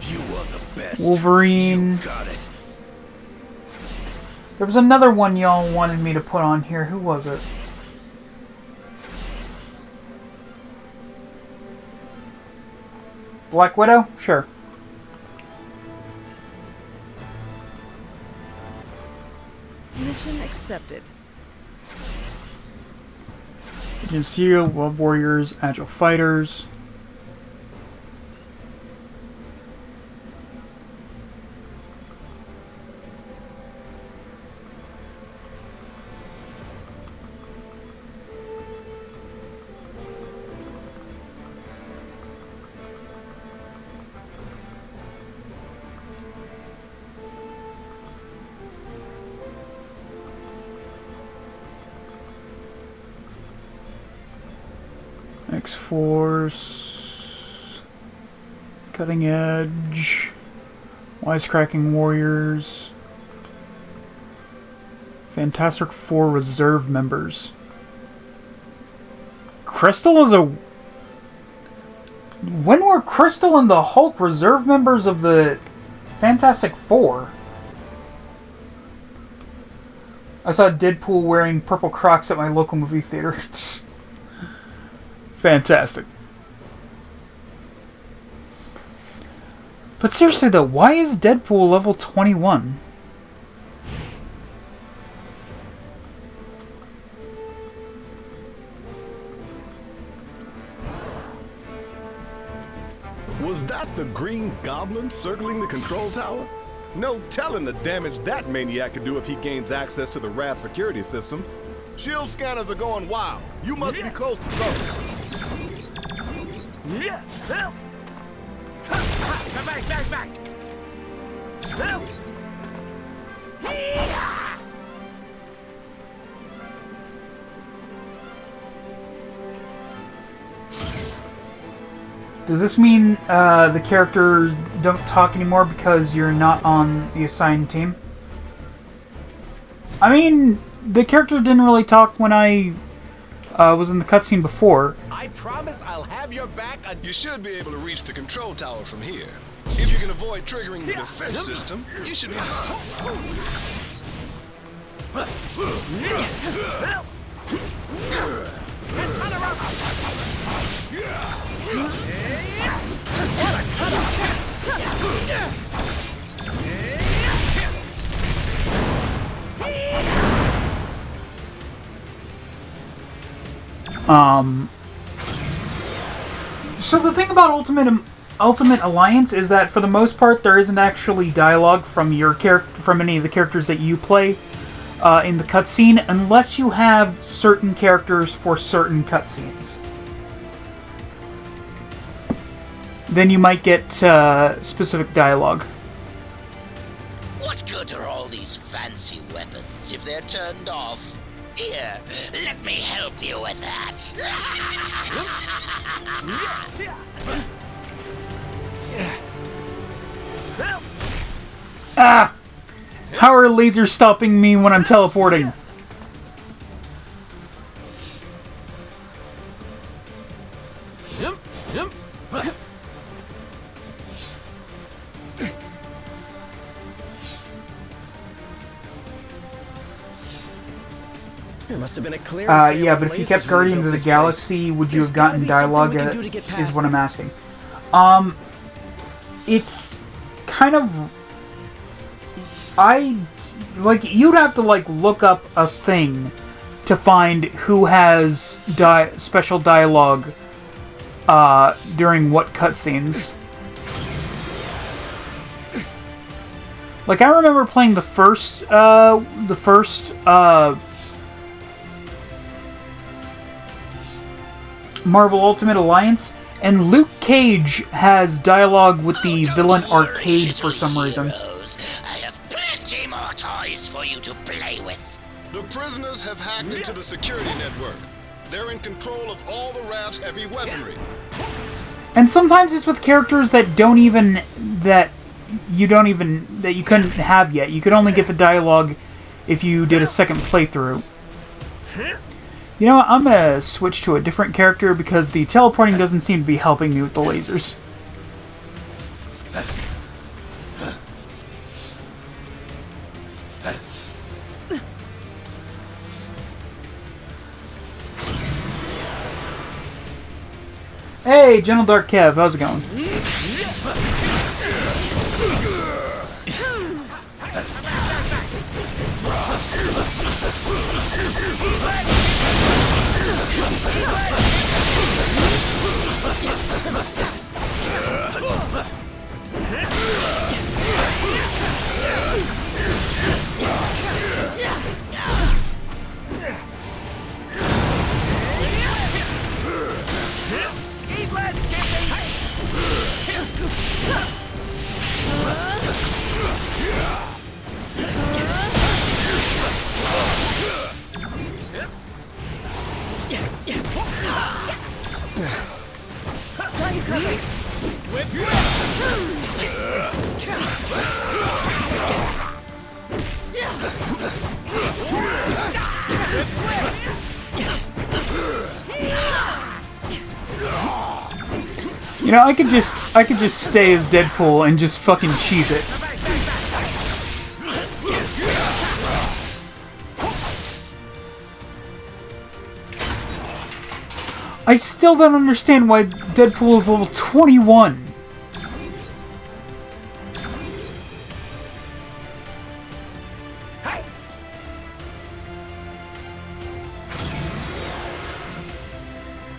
You are the best. Wolverine. You got it. There was another one y'all wanted me to put on here. Who was it? Black Widow? Sure. Mission accepted. Agent Steel, Web Warriors, Agile Fighters. X-Force, Cutting Edge, Wisecracking Warriors, Fantastic Four Reserve members. Crystal is a... When were Crystal and the Hulk Reserve members of the Fantastic Four? I saw Deadpool wearing purple Crocs at my local movie theater. Fantastic. But seriously though, why is Deadpool level 21? Was that the Green Goblin circling the control tower? No telling the damage that maniac could do if he gains access to the raft security systems. Shield scanners are going wild. You must be close to something. Come back! Does this mean the characters don't talk anymore because you're not on the assigned team? I mean, the character didn't really talk when I was in the cutscene before. I promise I'll have your back. You should be able to reach the control tower from here. If you can avoid triggering the defense system, you should be fine. So the thing about Ultimate Alliance is that for the most part there isn't actually dialogue from any of the characters that you play in the cutscene, unless you have certain characters for certain cutscenes. Then you might get specific dialogue. What good are all these fancy weapons if they're turned off? Here, let me help you with that. Ah! How are lasers stopping me when I'm teleporting? There must have been a clearance sale yeah, on but if you lasers kept when we Guardians built of the this Galaxy, would you have gotten dialogue? we can do to get Is past what I'm them. asking. It's kind of... you'd have to, look up a thing to find who has special dialogue during what cutscenes. Like, I remember playing the first Marvel Ultimate Alliance, and Luke Cage has dialogue with the villain Arcade for some reason. I have plenty more toys for you to play with. The prisoners have hacked into the security network. They're in control of all the raft's heavy weaponry. And sometimes it's with characters that you couldn't have yet. You could only get the dialogue if you did a second playthrough. You know what, I'm gonna switch to a different character because the teleporting doesn't seem to be helping me with the lasers. Hey, Gentle Dark Kev, how's it going? Got you covered. You know, I could just stay as Deadpool and just fucking cheese it. I still don't understand why Deadpool is level 21.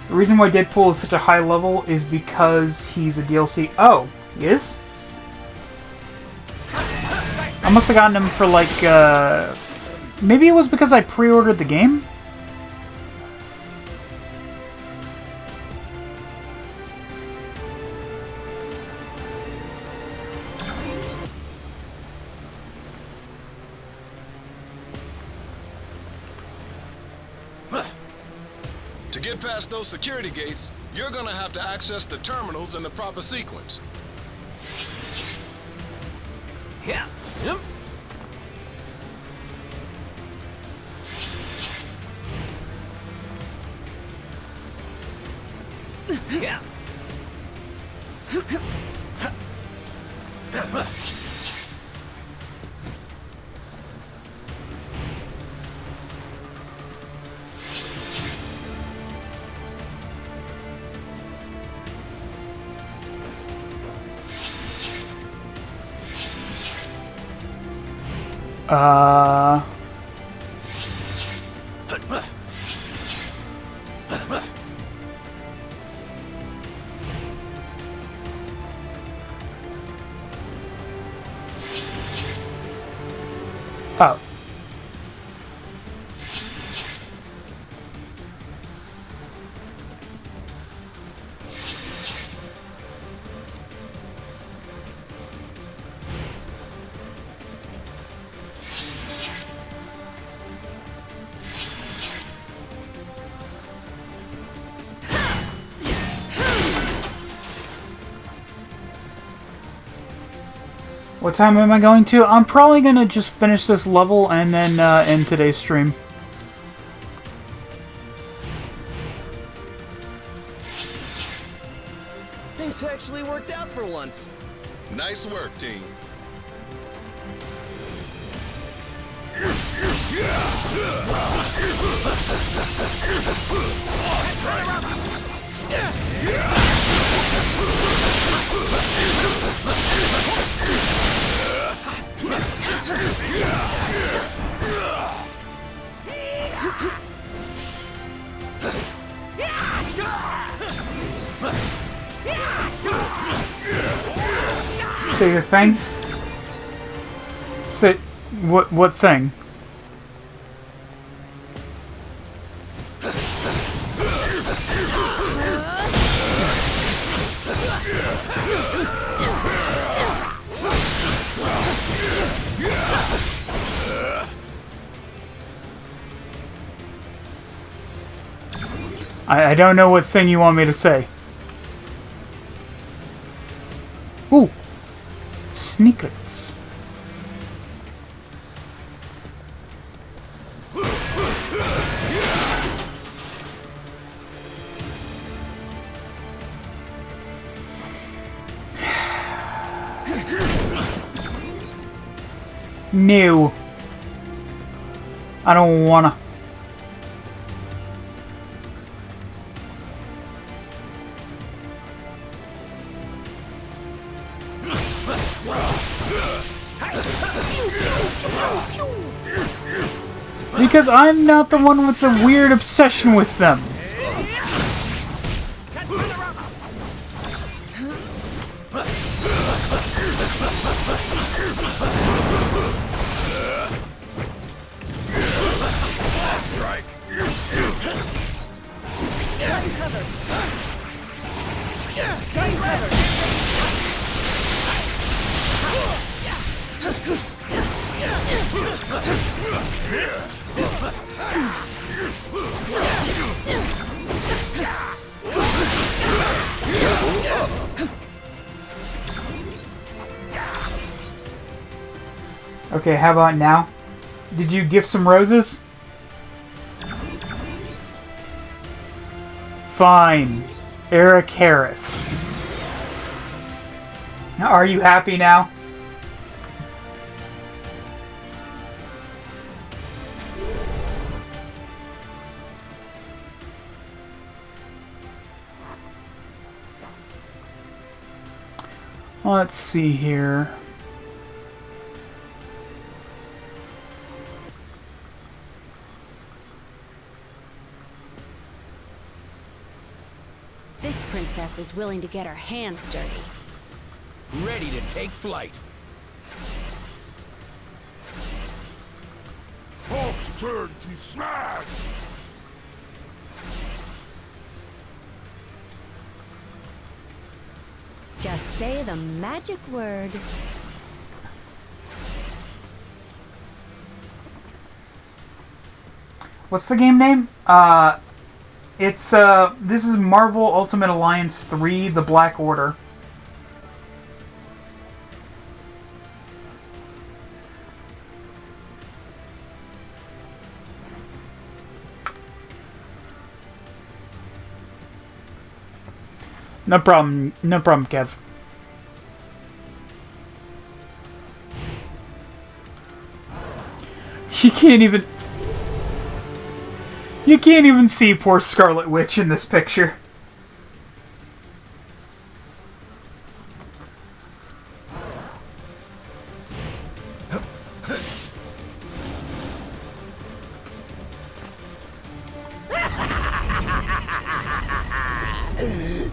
The reason why Deadpool is such a high level is because he's a DLC. Oh, he is? I must have gotten him for like, maybe it was because I pre-ordered the game? To get past those security gates, you're gonna have to access the terminals in the proper sequence. Yeah. Yep. Yeah. Oh. What time am I going to? I'm probably gonna just finish this level and then end today's stream. This actually worked out for once. Nice work, team. Say the thing? Say what thing? I don't know what thing you want me to say. Ooh. Sneaklets. No. I don't wanna. Because I'm not the one with the weird obsession with them. Strike. Got you covered. Got you covered. Okay, how about now? Did you gift some roses? Fine. Eric Harris. Are you happy now? Let's see here. This princess is willing to get her hands dirty. Ready to take flight. Hawk's turn to smash! Just say the magic word. What's the game name? It's this is Marvel Ultimate Alliance 3: The Black Order. No problem, Kev. You can't even see poor Scarlet Witch in this picture.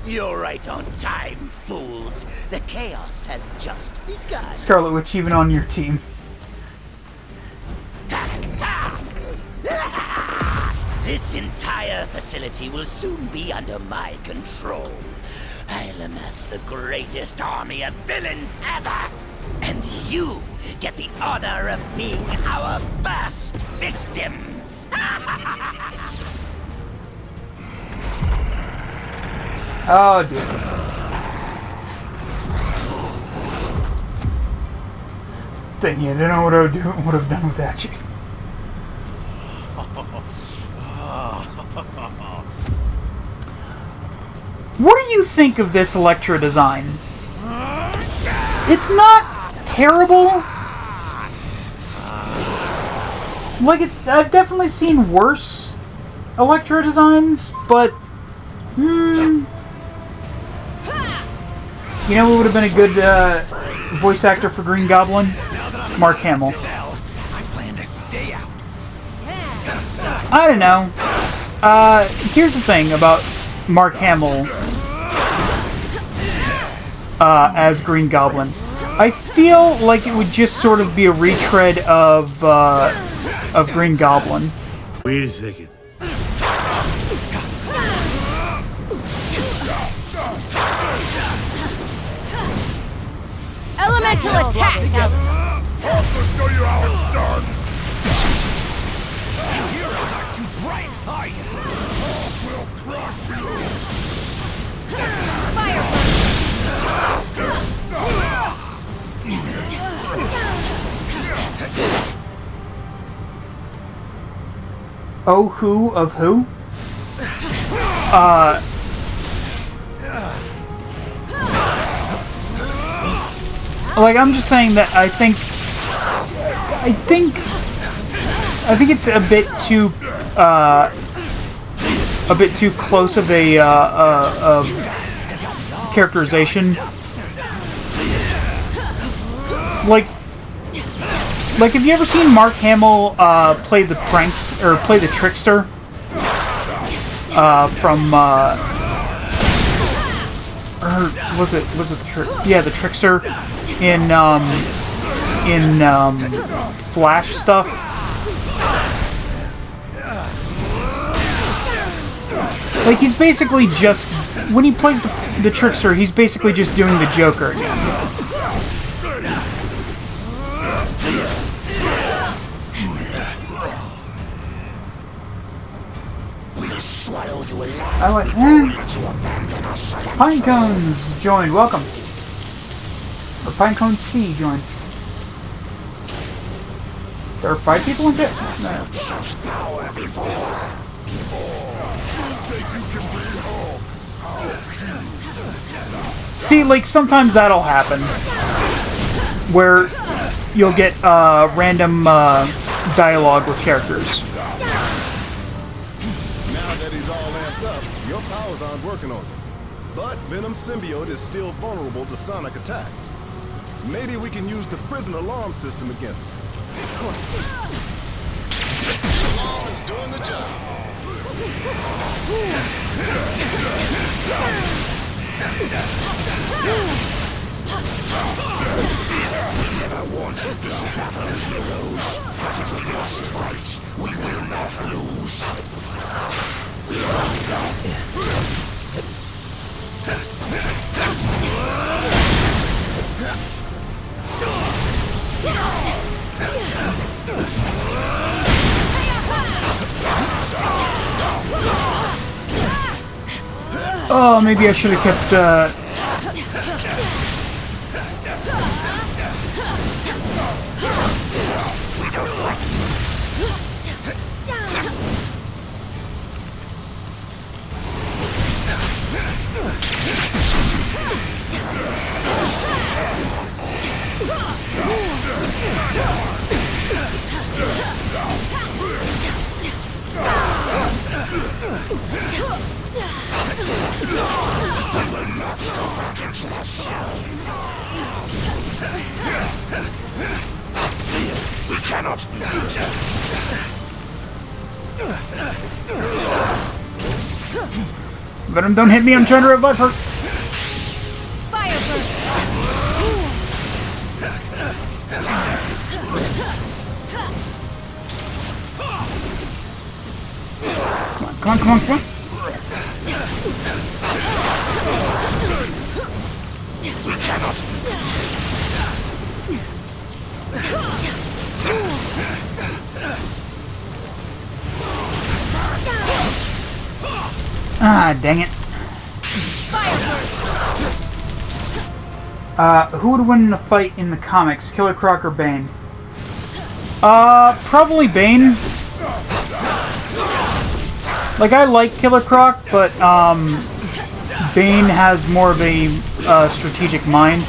You're right on time, fools. The chaos has just begun. Scarlet Witch even on your team. This entire facility will soon be under my control. I'll amass the greatest army of villains ever. And you get the honor of being our first victims. Oh dear. Dang it, I don't know what I would have done without you. What do you think of this Elektra design? It's not terrible. Like, I've definitely seen worse Elektra designs, but you know what would have been a good voice actor for Green Goblin? Mark Hamill. I plan to stay out. I don't know. Here's the thing about Mark Hamill as Green Goblin. I feel like it would just sort of be a retread of Green Goblin. Wait a second. Elemental attack! I'll show you how it's done! Heroes aren't too bright, are you? We'll crush you! Oh, who of who? Like, I'm just saying that I think it's a bit too close of a characterization. Like, have you ever seen Mark Hamill play the pranks or play the trickster from or was it the trickster in Flash stuff? Like, he's basically just, when he plays the trickster, he's basically just doing the Joker again. I like, Pinecones joined, welcome. Or Pinecone C joined. There are 5 people in there? No. See, like, sometimes that'll happen. Where you'll get random dialogue with characters. Now that he's all amped up, your powers aren't working on him. But Venom's symbiote is still vulnerable to sonic attacks. Maybe we can use the prison alarm system against him. Of course. Alarm is doing the job. We never wanted this battle, heroes. But if we must fight, we will not lose. Oh, maybe I should have kept, We cannot. Venom, don't hit me, I'm trying to revive her. Come on, come on, come on. We cannot. Ah, dang it. Who would win in a fight in the comics, Killer Croc or Bane? Probably Bane. Like, I like Killer Croc, but, Bane has more of a, strategic mind.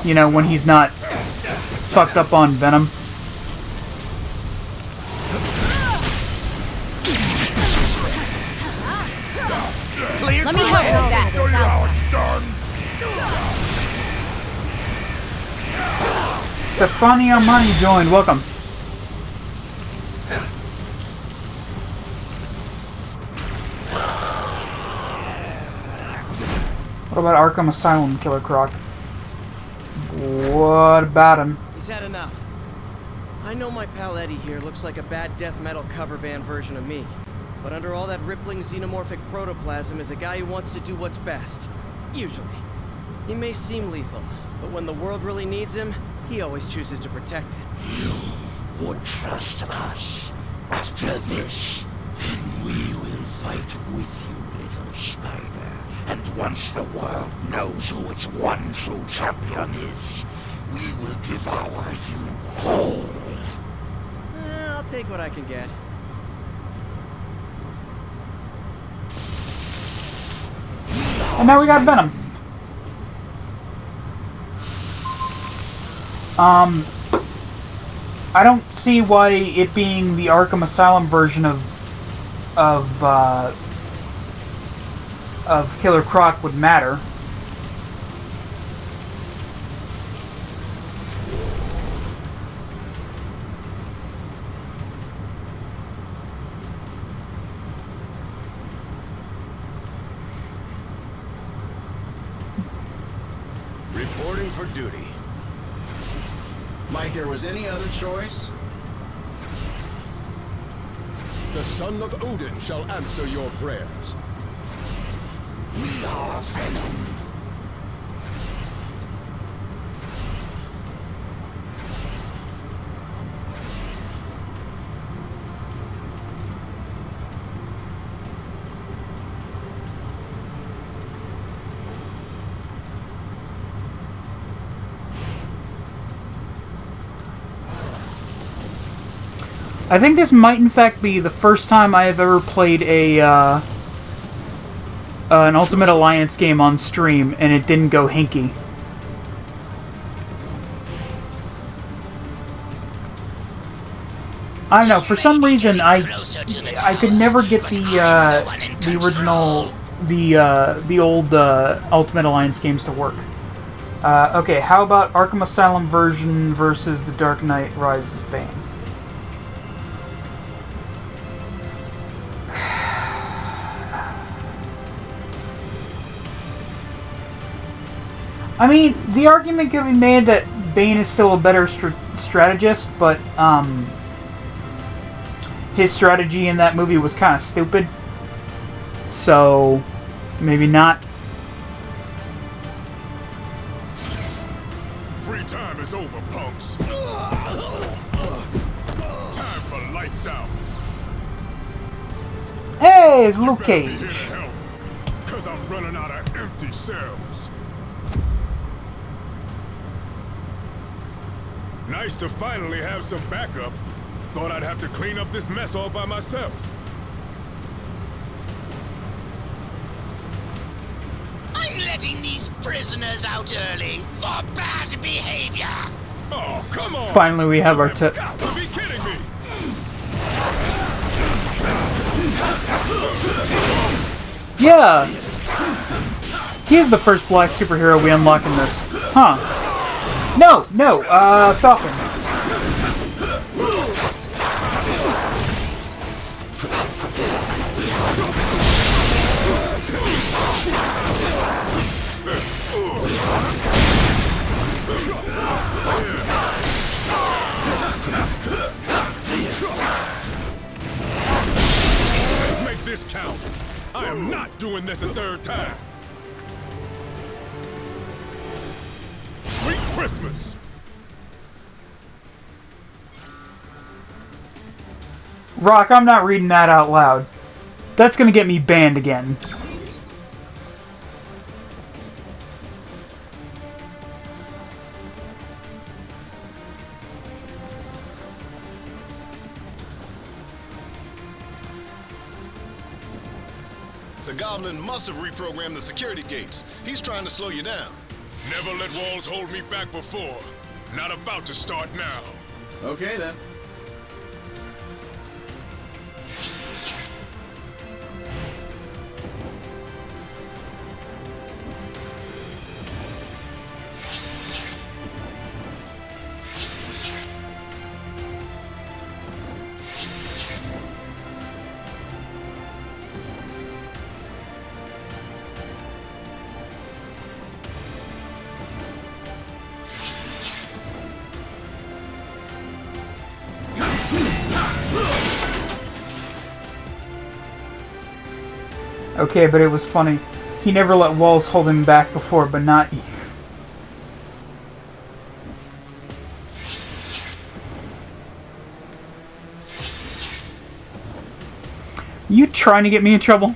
You know, when he's not fucked up on Venom. Let me help with that. Stefani Armani joined. Welcome. What about Arkham Asylum, Killer Croc? What about him? He's had enough. I know my pal Eddie here looks like a bad death metal cover band version of me. But under all that rippling xenomorphic protoplasm is a guy who wants to do what's best. Usually. He may seem lethal, but when the world really needs him, he always chooses to protect it. You would trust us. After this, then we will fight with you, little spider. And once the world knows who its one true champion is, we will devour you whole. I'll take what I can get. And now we got Venom. I don't see why it being the Arkham Asylum version of Killer Croc would matter. Reporting for duty. Mike, there was any other choice? The son of Odin shall answer your prayers. We are Venom. I think this might in fact be the first time I have ever played an Ultimate Alliance game on stream and it didn't go hinky. I don't know, for some reason I could never get the original, the old Ultimate Alliance games to work. Okay, how about Arkham Asylum version versus The Dark Knight Rises Bane? I mean, the argument can be made that Bane is still a better strategist, but his strategy in that movie was kind of stupid. So, maybe not. Free time is over, punks. Time for lights out. Hey, it's Luke Cage. Cause I'm running out of empty cells. Nice to finally have some backup. Thought I'd have to clean up this mess all by myself. I'm letting these prisoners out early for bad behavior. Oh, come on! Finally, we have our Got to be kidding me! Yeah! He's the first black superhero we unlock in this. Huh. No, Falcon. Let's make this count. I am not doing this a third time. Sweet Christmas. Rock, I'm not reading that out loud. That's gonna get me banned again. The Goblin must have reprogrammed the security gates. He's trying to slow you down. Never let walls hold me back before. Not about to start now. Okay, then. Okay, but it was funny. He never let walls hold him back before, but not you. You trying to get me in trouble?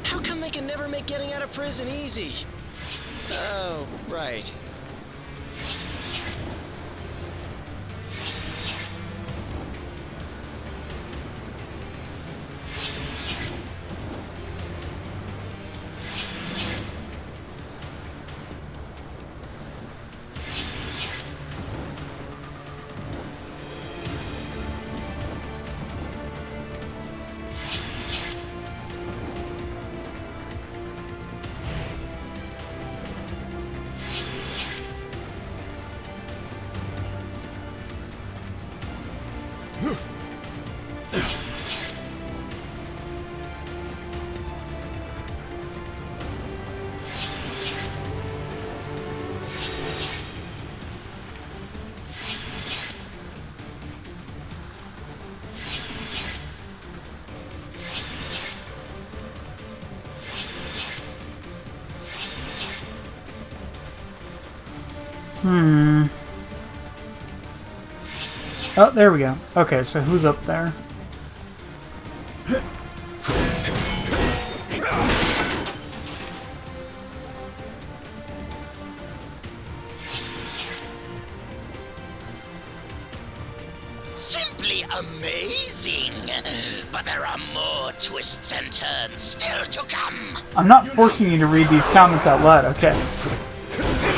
How come they can never make getting out of prison easy? Oh, right. Oh, there we go. Okay, so who's up there? amazing. But there are more twists and turns still to come. I'm not forcing you to read these comments out loud, okay?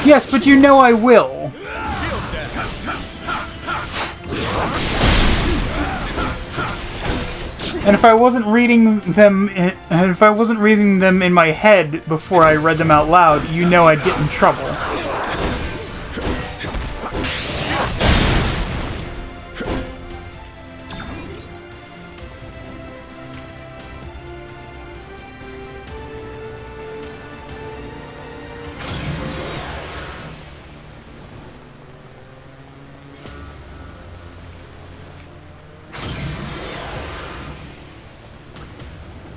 Yes, but you know I will. And if I wasn't reading them, in my head before I read them out loud, you know I'd get in trouble.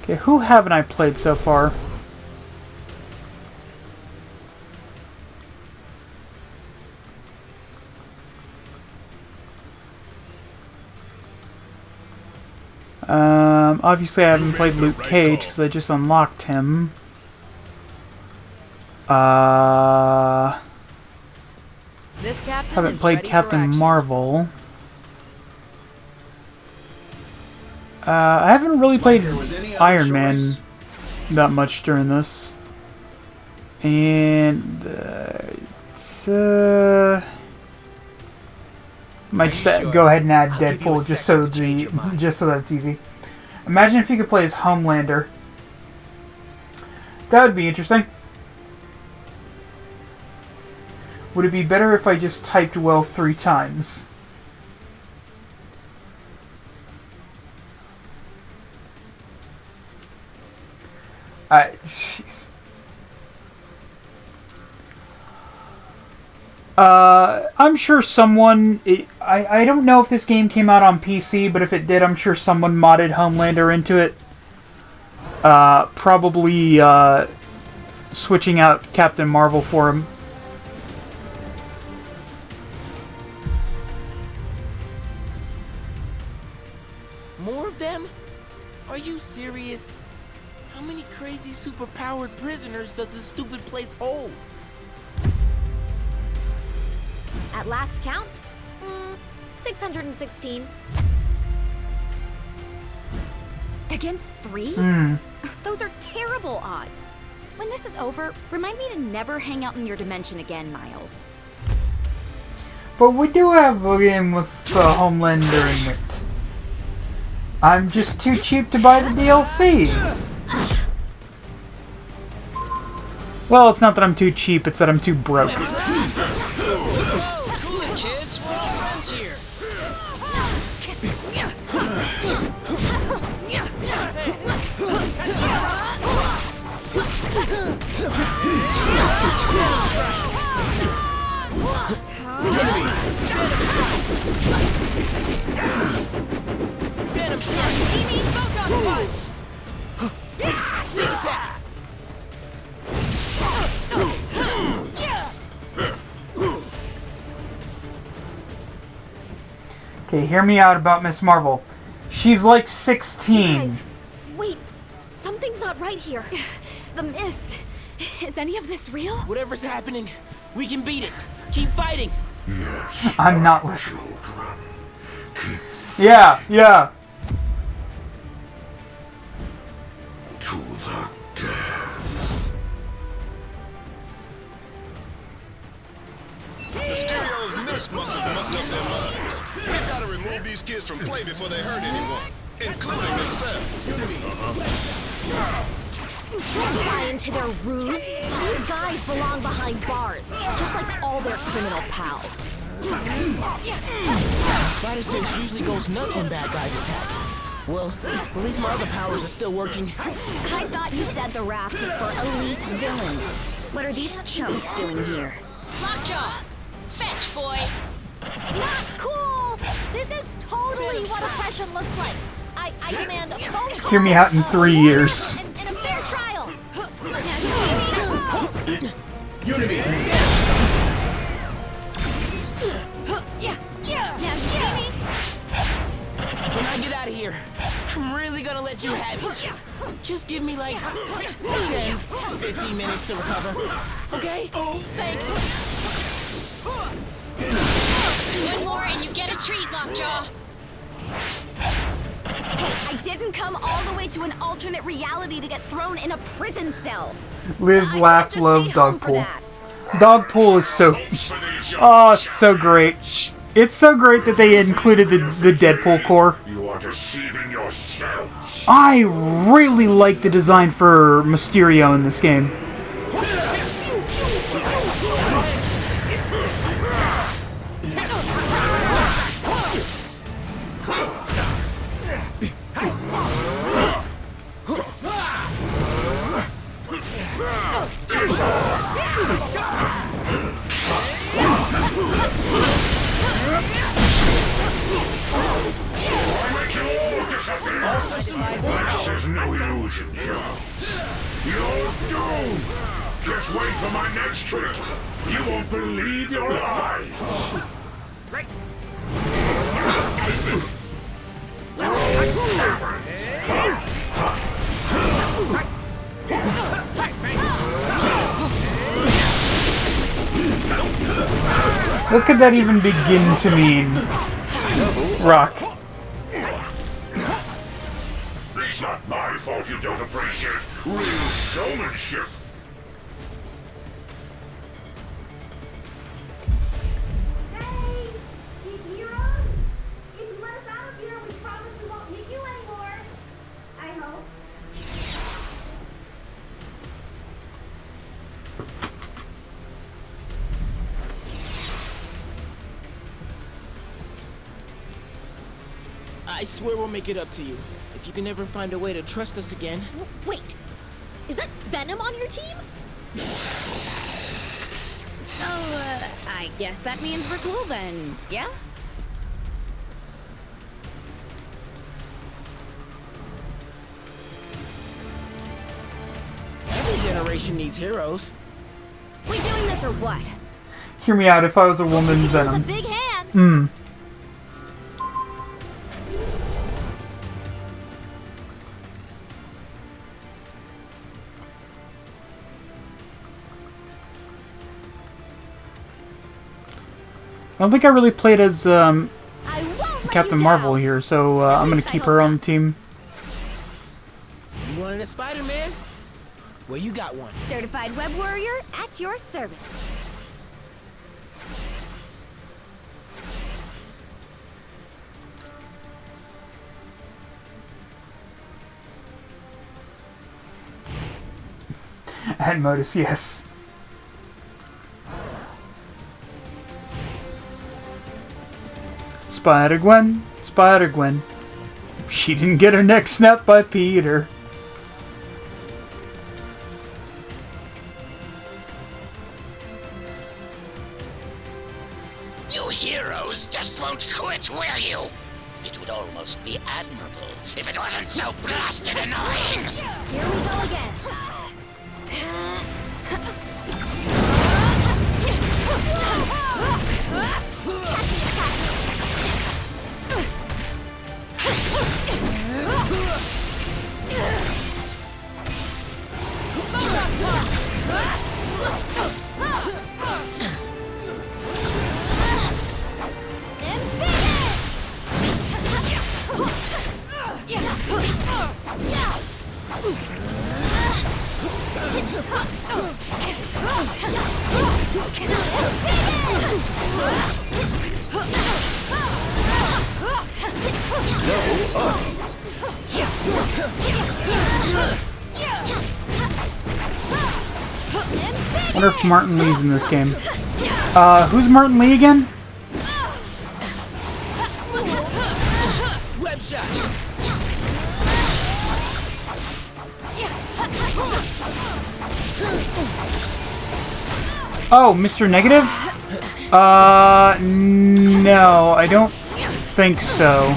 Okay, who haven't I played so far? Obviously I haven't played Luke Cage because I just unlocked him. This captain Haven't is played ready for Captain action. Marvel. I haven't really played Iron Man that much during this. And might just go ahead and add Deadpool just so that it's easy. Imagine if you could play as Homelander. That would be interesting. Would it be better if I just typed well 3 times? Jeez. I'm sure someone... I don't know if this game came out on PC, but if it did, I'm sure someone modded Homelander into it. Probably switching out Captain Marvel for him. More of them? Are you serious? How many crazy superpowered prisoners does this stupid place hold? At last count, 616. Against 3? Those are terrible odds. When this is over, remind me to never hang out in your dimension again, Miles. But we do have a game with Homelander in it. I'm just too cheap to buy the DLC. Well, it's not that I'm too cheap, it's that I'm too broke. Cool it, kids. We're all friends here. Venom strike. Teamy photon punch. Sneak attack. Okay, hear me out about Miss Marvel. She's like 16. Guys, wait. Something's not right here. The mist. Is any of this real? Whatever's happening, we can beat it. Keep fighting. Yes. I'm not listening. Yeah. To the death. Mysterio's mist must have mucked up their minds. We've got to remove these kids from play before they hurt anyone, including themselves. Don't buy into their ruse. These guys belong behind bars, just like all their criminal pals. Spider Sense usually goes nuts when bad guys attack. Well, at least my other powers are still working. I thought you said the raft is for elite villains. What are these chumps doing here? Lockjaw! Fetch, boy! Not cool! This is totally what oppression looks like. I demand a phone call. Hear me out in 3 years. And a fair trial. Unity! When I get out of here, I'm really gonna let you have it. Just give me like 10, 15 minutes to recover. Okay? Thanks. One more and you get a treat, Lockjaw. Hey, I didn't come all the way to an alternate reality to get thrown in a prison cell. Live, laugh, just love, stayed home for Dogpool. that. Dogpool is so... Oh, it's so great. It's so great that they included the Deadpool core. You are deceiving yourselves. I really like the design for Mysterio in this game. This is no illusion, hero. You're doomed! Just wait for my next trick. You won't believe your eyes. What could that even begin to mean? Rock. It's not my fault you don't appreciate real showmanship. I swear we'll make it up to you. If you can ever find a way to trust us again. Wait, is that Venom on your team? So, I guess that means we're cool then, yeah? Every generation needs heroes. We doing this or what? Hear me out, if I was a woman, Venom. It's a big hand. Hmm. I don't think I really played as Captain Marvel here, so I'm gonna keep her on the team. You wanted a Spider-Man? Well, you got one. Certified web warrior at your service. At Modus, yes. Spider-Gwen, Spider-Gwen. She didn't get her neck snapped by Peter. You heroes just won't quit, will you? It would almost be admirable if it wasn't so blasted annoying. Here we go again. I wonder if Martin Lee's in this game. Who's Martin Lee again? Web shot. Oh, Mr. Negative? No, I don't think so.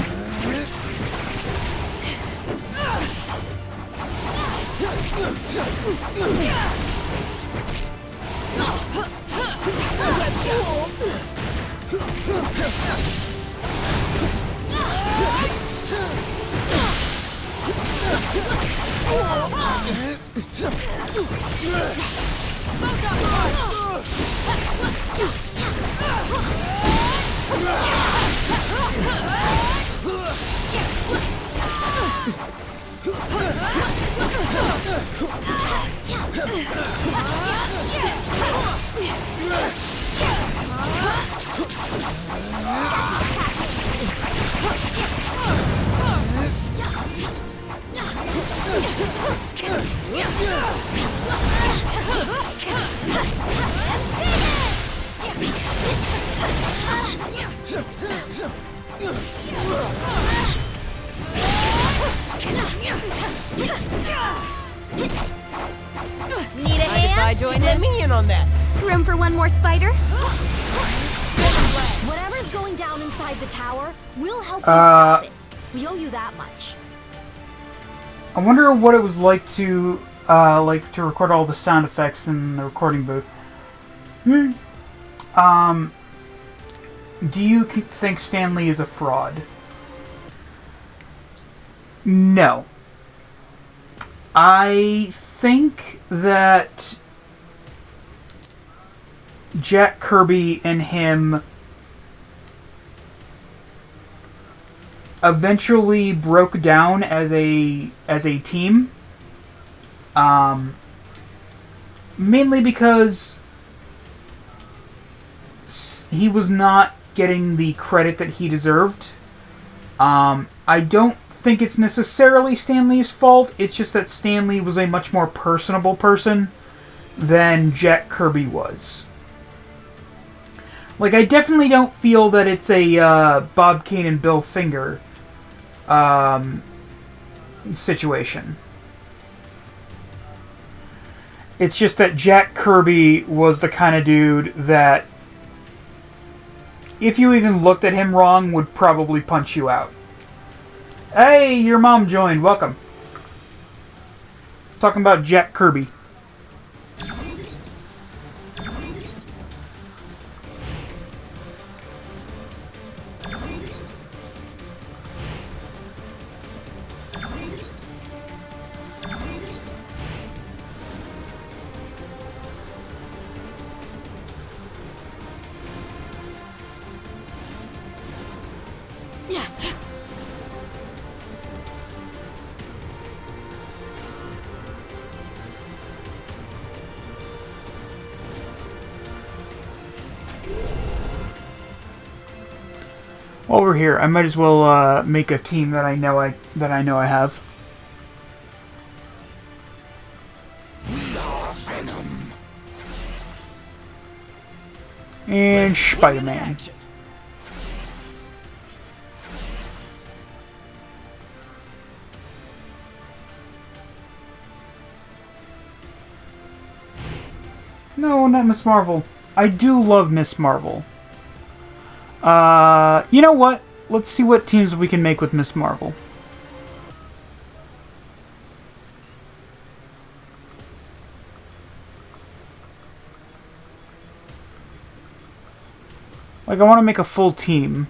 Need a hand? Join Let me in on that. Room for one more spider? Whatever's going down inside the tower, we'll help you stop it. We owe you that much. I wonder what it was like to record all the sound effects in the recording booth. Do you think Stan Lee is a fraud? No. I think that Jack Kirby and him eventually broke down as a team. Mainly because he was not getting the credit that he deserved. I don't think it's necessarily Stan Lee's fault. It's just that Stan Lee was a much more personable person than Jack Kirby was. Like, I definitely don't feel that it's a Bob Kane and Bill Finger situation. It's just that Jack Kirby was the kind of dude that, if you even looked at him wrong, would probably punch you out. Hey, your mom joined. Welcome. Talking about Jack Kirby. While we're here, I might as well make a team that I know I have. We are Venom. And Spider-Man. No, not Miss Marvel. I do love Miss Marvel. You know what? Let's see what teams we can make with Miss Marvel. Like, I want to make a full team.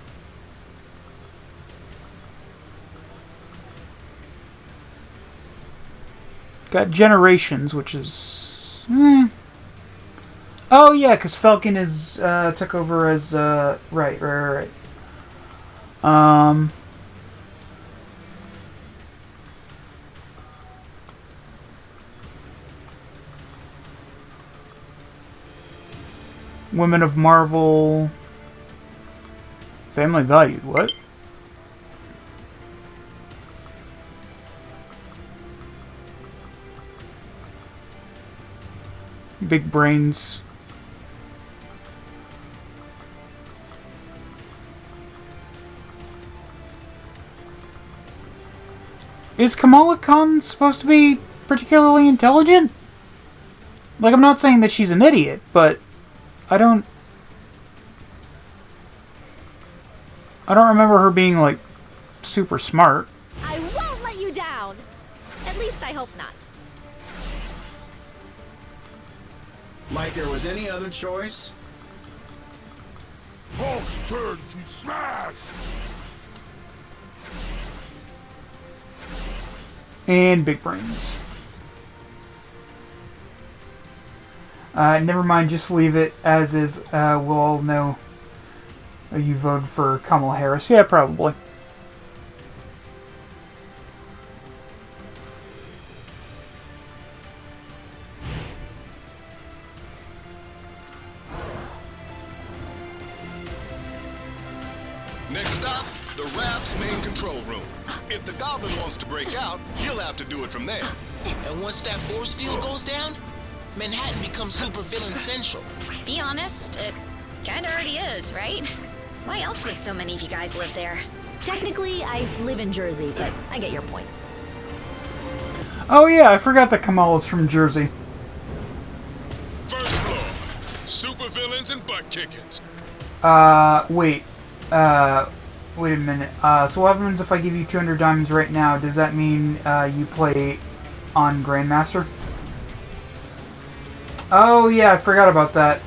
Got Generations, which is... Oh, yeah, because Falcon is, took over as, right. Women of Marvel... Family Valued, what? Big Brains... Is Kamala Khan supposed to be particularly intelligent? Like, I'm not saying that she's an idiot, but I don't remember her being, like, super smart. I won't let you down! At least I hope not. Like there was any other choice? Hulk's turn to smash! And Big Brains. Never mind, just leave it as is. We'll all know you voted for Kamala Harris. Yeah, probably. Next stop, the Raft's main control room. If the Goblin wants to break out, he'll have to do it from there. And once that force field goes down, Manhattan becomes supervillain central. Be honest, it kinda already is, right? Why else would so many of you guys live there? Technically, I live in Jersey, but I get your point. Oh yeah, I forgot that Kamala's from Jersey. First floor, supervillains and butt kickings. Wait. Wait a minute. So what happens if I give you 200 diamonds right now? Does that mean, you play on Grandmaster? Oh yeah, I forgot about that.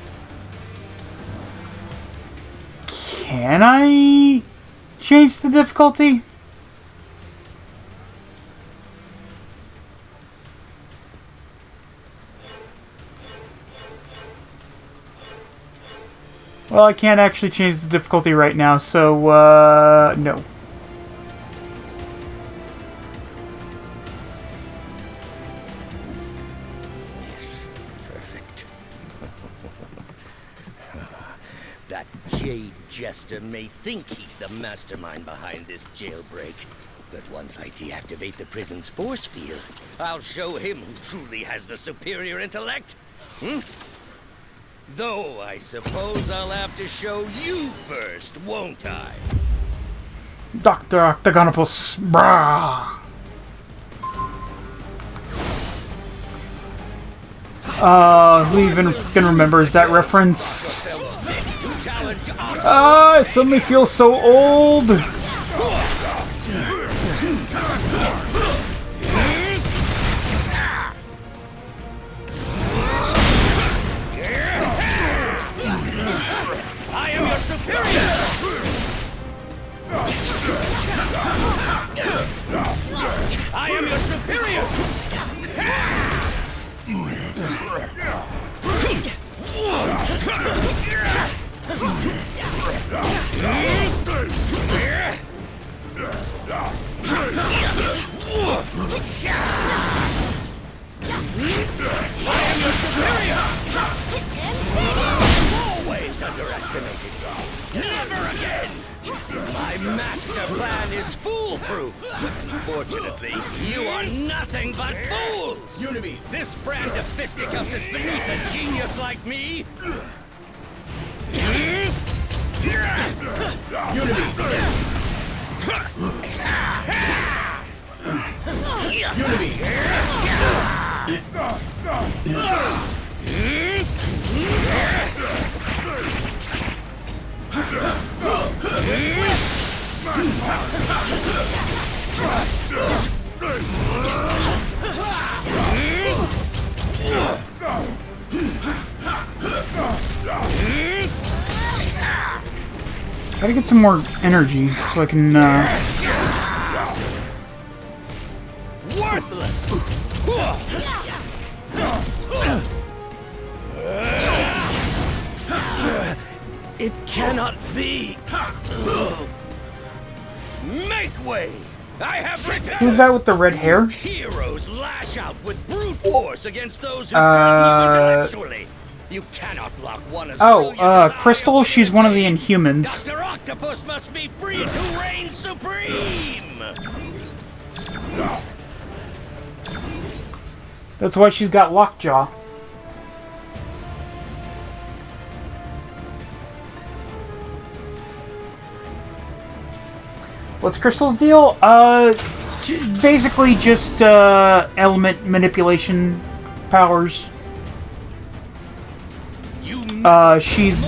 Can I change the difficulty? Well, I can't actually change the difficulty right now, so, no. Perfect. That Jade Jester may think he's the mastermind behind this jailbreak, but once I deactivate the prison's force field, I'll show him who truly has the superior intellect. Though I suppose I'll have to show you first, won't I? Dr. Octagonopus. Brah. Who even can remembers that reference? I suddenly feel so old. I am your superior! I am your superior! Always underestimated. Never again! My master plan is foolproof. Unfortunately, you are nothing but fools! Unity, this brand of fisticuffs is beneath a genius like me! Unity! Gotta get some more energy so I can, Worthless! It cannot be! Make way! I have returned! Who's that with the red hair? Heroes lash out with brute force against those who threaten you intellectually! You cannot block one as Crystal, she's one of the Inhumans. Dr. Octopus must be free to reign supreme! That's why she's got Lockjaw. What's Crystal's deal? Basically just, element manipulation powers. She's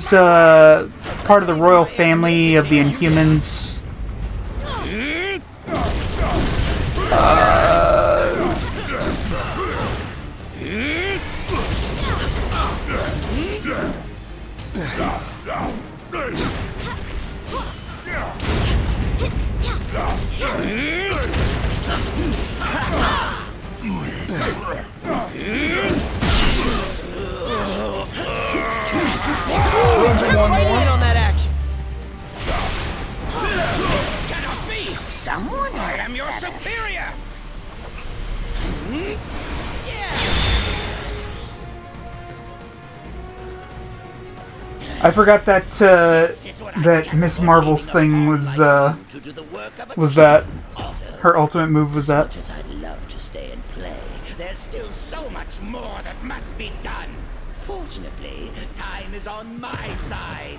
part of the royal family of the Inhumans. Just waiting in on that action. Cannot be! Someone I am your superior! I forgot that that Miss Marvel's thing was that her ultimate move was that. As much as I'd love to stay and play, there's still so much more that must be done. Fortunately, time is on my side.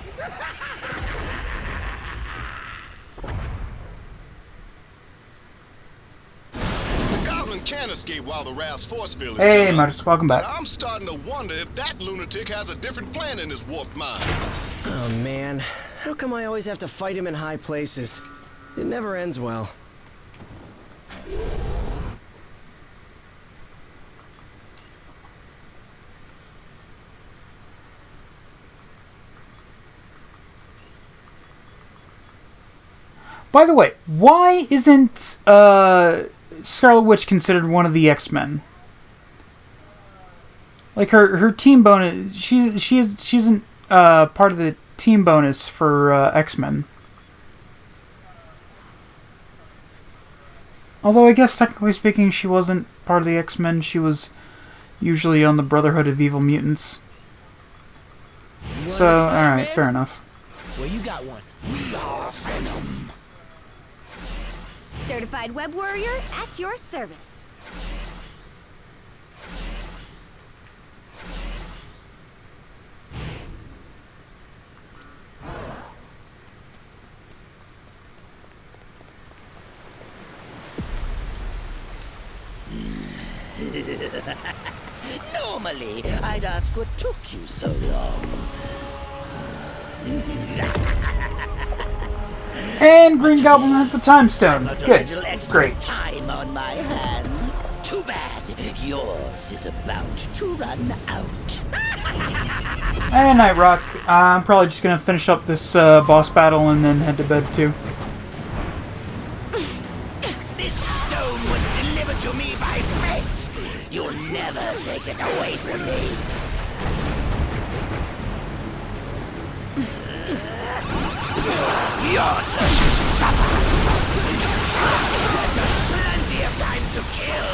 The Goblin can escape while the Raft's force field is Hey, still up. Martis, welcome back. But I'm starting to wonder if that lunatic has a different plan in his warped mind. Oh man, how come I always have to fight him in high places? It never ends well. By the way, why isn't Scarlet Witch considered one of the X-Men? Like her team bonus, she isn't part of the team bonus for X-Men. Although I guess technically speaking, she wasn't part of the X-Men. She was usually on the Brotherhood of Evil Mutants. So, all right, fair enough. Well, you got one. We are Venom. Certified web warrior at your service. Normally, I'd ask what took you so long. And Green Goblin has the time stone. Good. Great. Time on my hands. Too bad. Yours is about to run out. Hey, Night Rock. I'm probably just gonna finish up this boss battle and then head to bed too. This stone was delivered to me by fate. You'll never take it away from me. Your turn to suffer. Plenty of time to kill.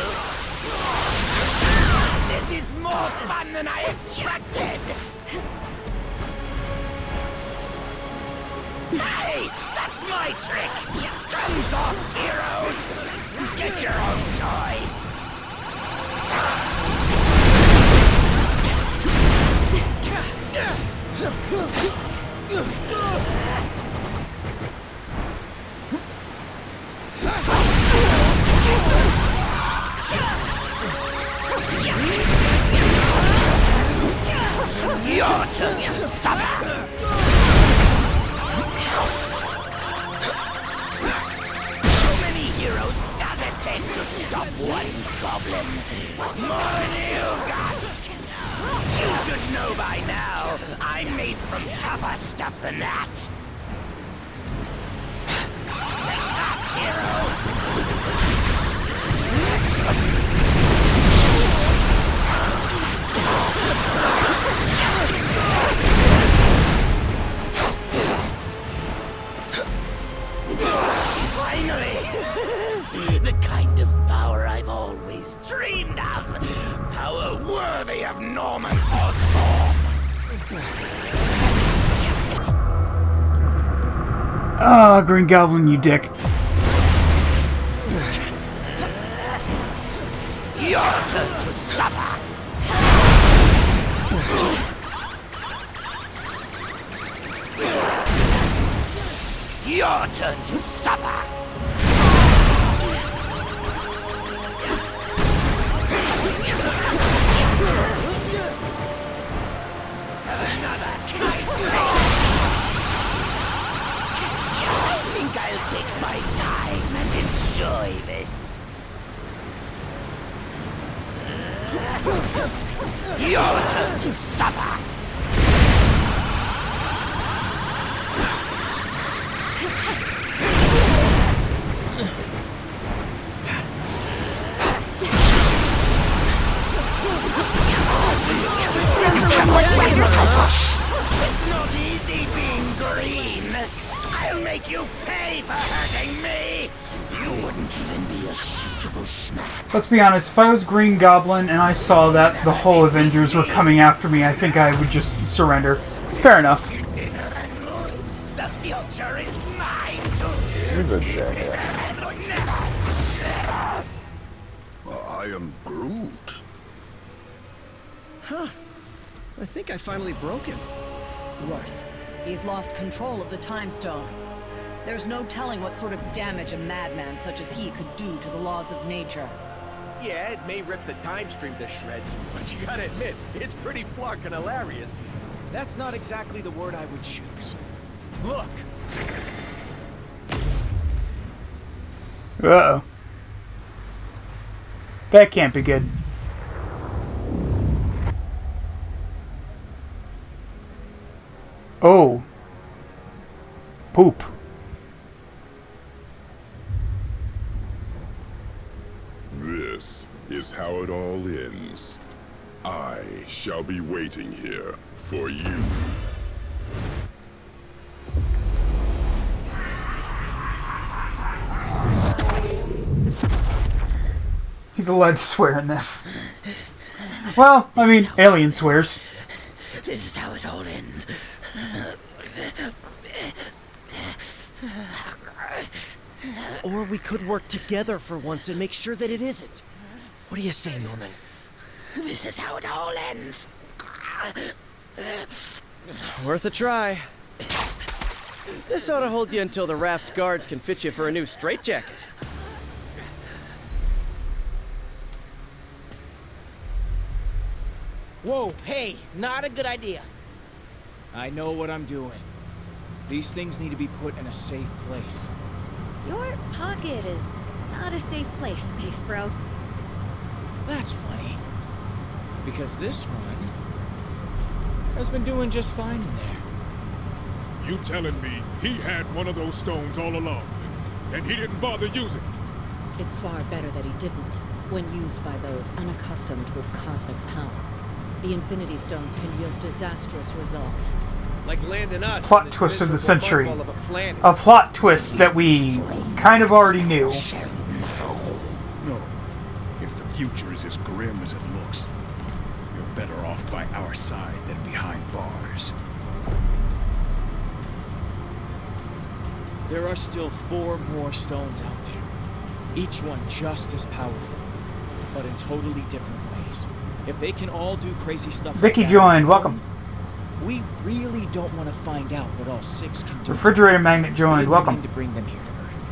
This is more fun than I expected. Hey, that's my trick. Guns off, heroes. Get your own toys. Your turn to suffer. How many heroes does it take to stop one goblin? More than you got. You should know by now, I'm made from tougher stuff than that. Take that, hero. Finally! The kind of power I've always dreamed of. Power worthy of Norman Osborn. Ah, Green Goblin, you dick. Your turn to suffer. Your turn to suffer. Another kite. I think I'll take my time and enjoy this. Your turn to suffer. It's not easy being green. I'll make you pay for hurting me. You wouldn't even be a suitable snack. Let's be honest, if I was Green Goblin and I saw that the whole Avengers were coming after me, I think I would just surrender. Fair enough. He's a jackass. I am Groot. Huh. I think I finally broke him. Worse, he's lost control of the Time Stone. There's no telling what sort of damage a madman such as he could do to the laws of nature. Yeah, it may rip the time stream to shreds, but you gotta admit, it's pretty flarkin' hilarious. That's not exactly the word I would choose. Look! Uh-oh. That can't be good. Oh. Poop. This is how it all ends. I shall be waiting here for you. He's allowed to swear in this. Well, I mean, Alien swears. This is how it all ends. Or we could work together for once and make sure that it isn't. What do you say, Norman? This is how it all ends. Worth a try. This ought to hold you until the raft's guards can fit you for a new straitjacket. Whoa, hey, not a good idea. I know what I'm doing. These things need to be put in a safe place. Your pocket is not a safe place, Space Bro. That's funny. Because this one has been doing just fine in there. You telling me he had one of those stones all along, and he didn't bother using it? It's far better that he didn't, when used by those unaccustomed with cosmic power. The Infinity Stones can yield disastrous results. Like landing us. Plot twist of the century. Of a planet. A plot twist that we kind of already knew. No. If the future is as grim as it looks, you're better off by our side than behind bars. There are still 4 more stones out there. Each one just as powerful, but in totally different ways. If they can all do crazy stuff Vicky like that, joined, welcome. We really don't want to find out what all 6 can do. Refrigerator Magnet joined, We didn't welcome. mean to bring them here to Earth,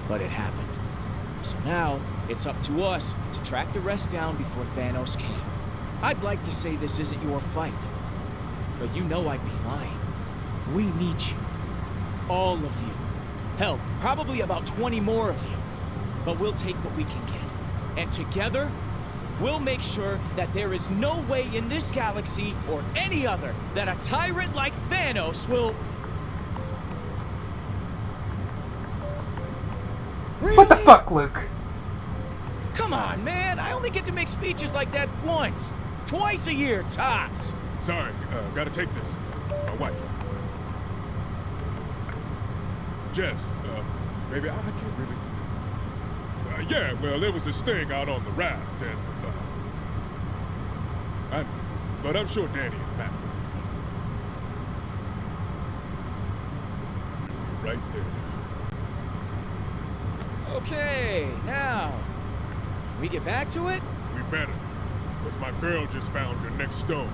but it happened. So now it's up to us to track the rest down before Thanos can. I'd like to say this isn't your fight, but you know I'd be lying. We need you, all of you. Hell, probably about 20 more of you. But we'll take what we can get, and together, we'll make sure that there is no way in this galaxy or any other that a tyrant like Thanos will... Really? What the fuck, Luke? Come on, man. I only get to make speeches like that once. Twice a year, tops. Sorry, gotta take this. It's my wife. Jess, maybe I can't really... yeah, well, there was this thing out on the raft, and, but I'm sure Danny and Matt. Right there. Okay, now, we get back to it? We better, because my girl just found your next stone.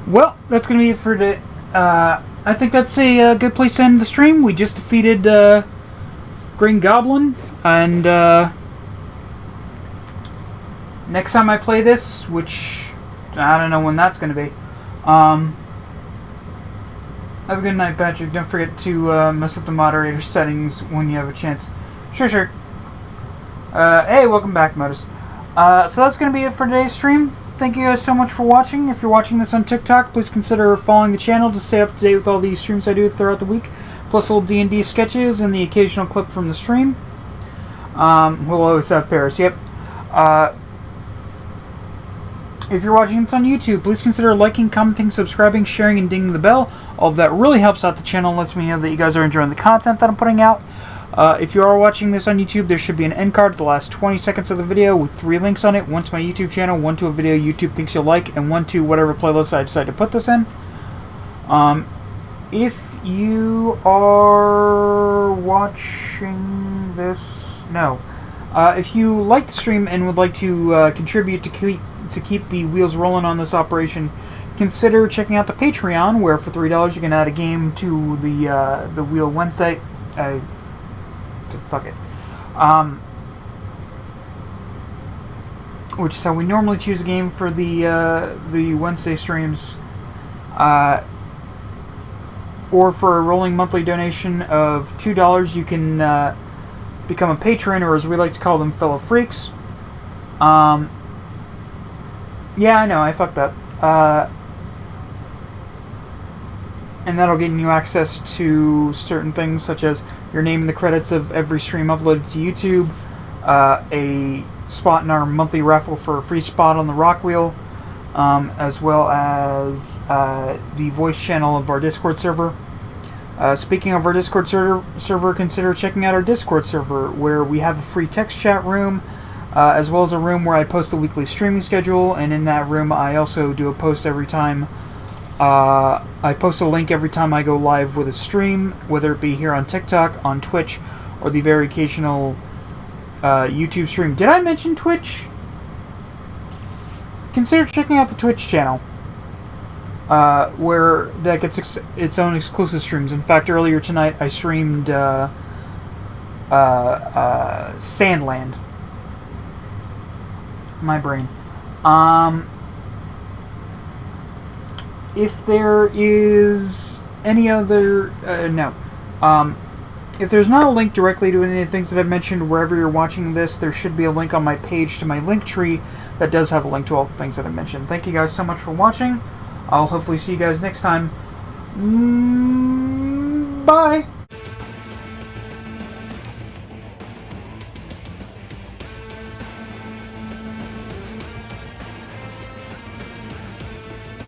Well, that's going to be it for today. I think that's a good place to end the stream. We just defeated Green Goblin, and next time I play this, which I don't know when that's going to be, have a good night, Patrick. Don't forget to mess with the moderator settings when you have a chance. Sure. Hey, welcome back, Modus. So that's going to be it for today's stream. Thank you guys so much for watching. If you're watching this on TikTok, please consider following the channel to stay up to date with all these streams I do throughout the week, plus little D&D sketches and the occasional clip from the stream. We'll always have pairs, yep. If you're watching this on YouTube, please consider liking, commenting, subscribing, sharing, and dinging the bell. All of that really helps out the channel and lets me know that you guys are enjoying the content that I'm putting out. If you are watching this on YouTube, there should be an end card at the last 20 seconds of the video with 3 links on it. One to my YouTube channel, one to a video YouTube thinks you'll like, and one to whatever playlist I decide to put this in. If you are watching this... No. If you like the stream and would like to contribute to keep the wheels rolling on this operation, consider checking out the Patreon, where for $3 you can add a game to the Wheel Wednesday. Fuck it. Which is how we normally choose a game for the Wednesday streams. Or for a rolling monthly donation of $2, you can become a patron, or as we like to call them, fellow freaks. Yeah, I know, I fucked up. And that'll get you access to certain things, such as your name in the credits of every stream uploaded to YouTube, a spot in our monthly raffle for a free spot on the Rock Wheel, as well as the voice channel of our Discord server. Speaking of our Discord server, consider checking out our Discord server, where we have a free text chat room, as well as a room where I post a weekly streaming schedule, and in that room I also do a post every time. I post a link every time I go live with a stream, whether it be here on TikTok, on Twitch, or the very occasional YouTube stream. Did I mention Twitch? Consider checking out the Twitch channel, where that gets its own exclusive streams. In fact, earlier tonight I streamed Sandland. My brain. If there is any other... no. If there's not a link directly to any of the things that I've mentioned wherever you're watching this, there should be a link on my page to my Linktree that does have a link to all the things that I mentioned. Thank you guys so much for watching. I'll hopefully see you guys next time. Bye!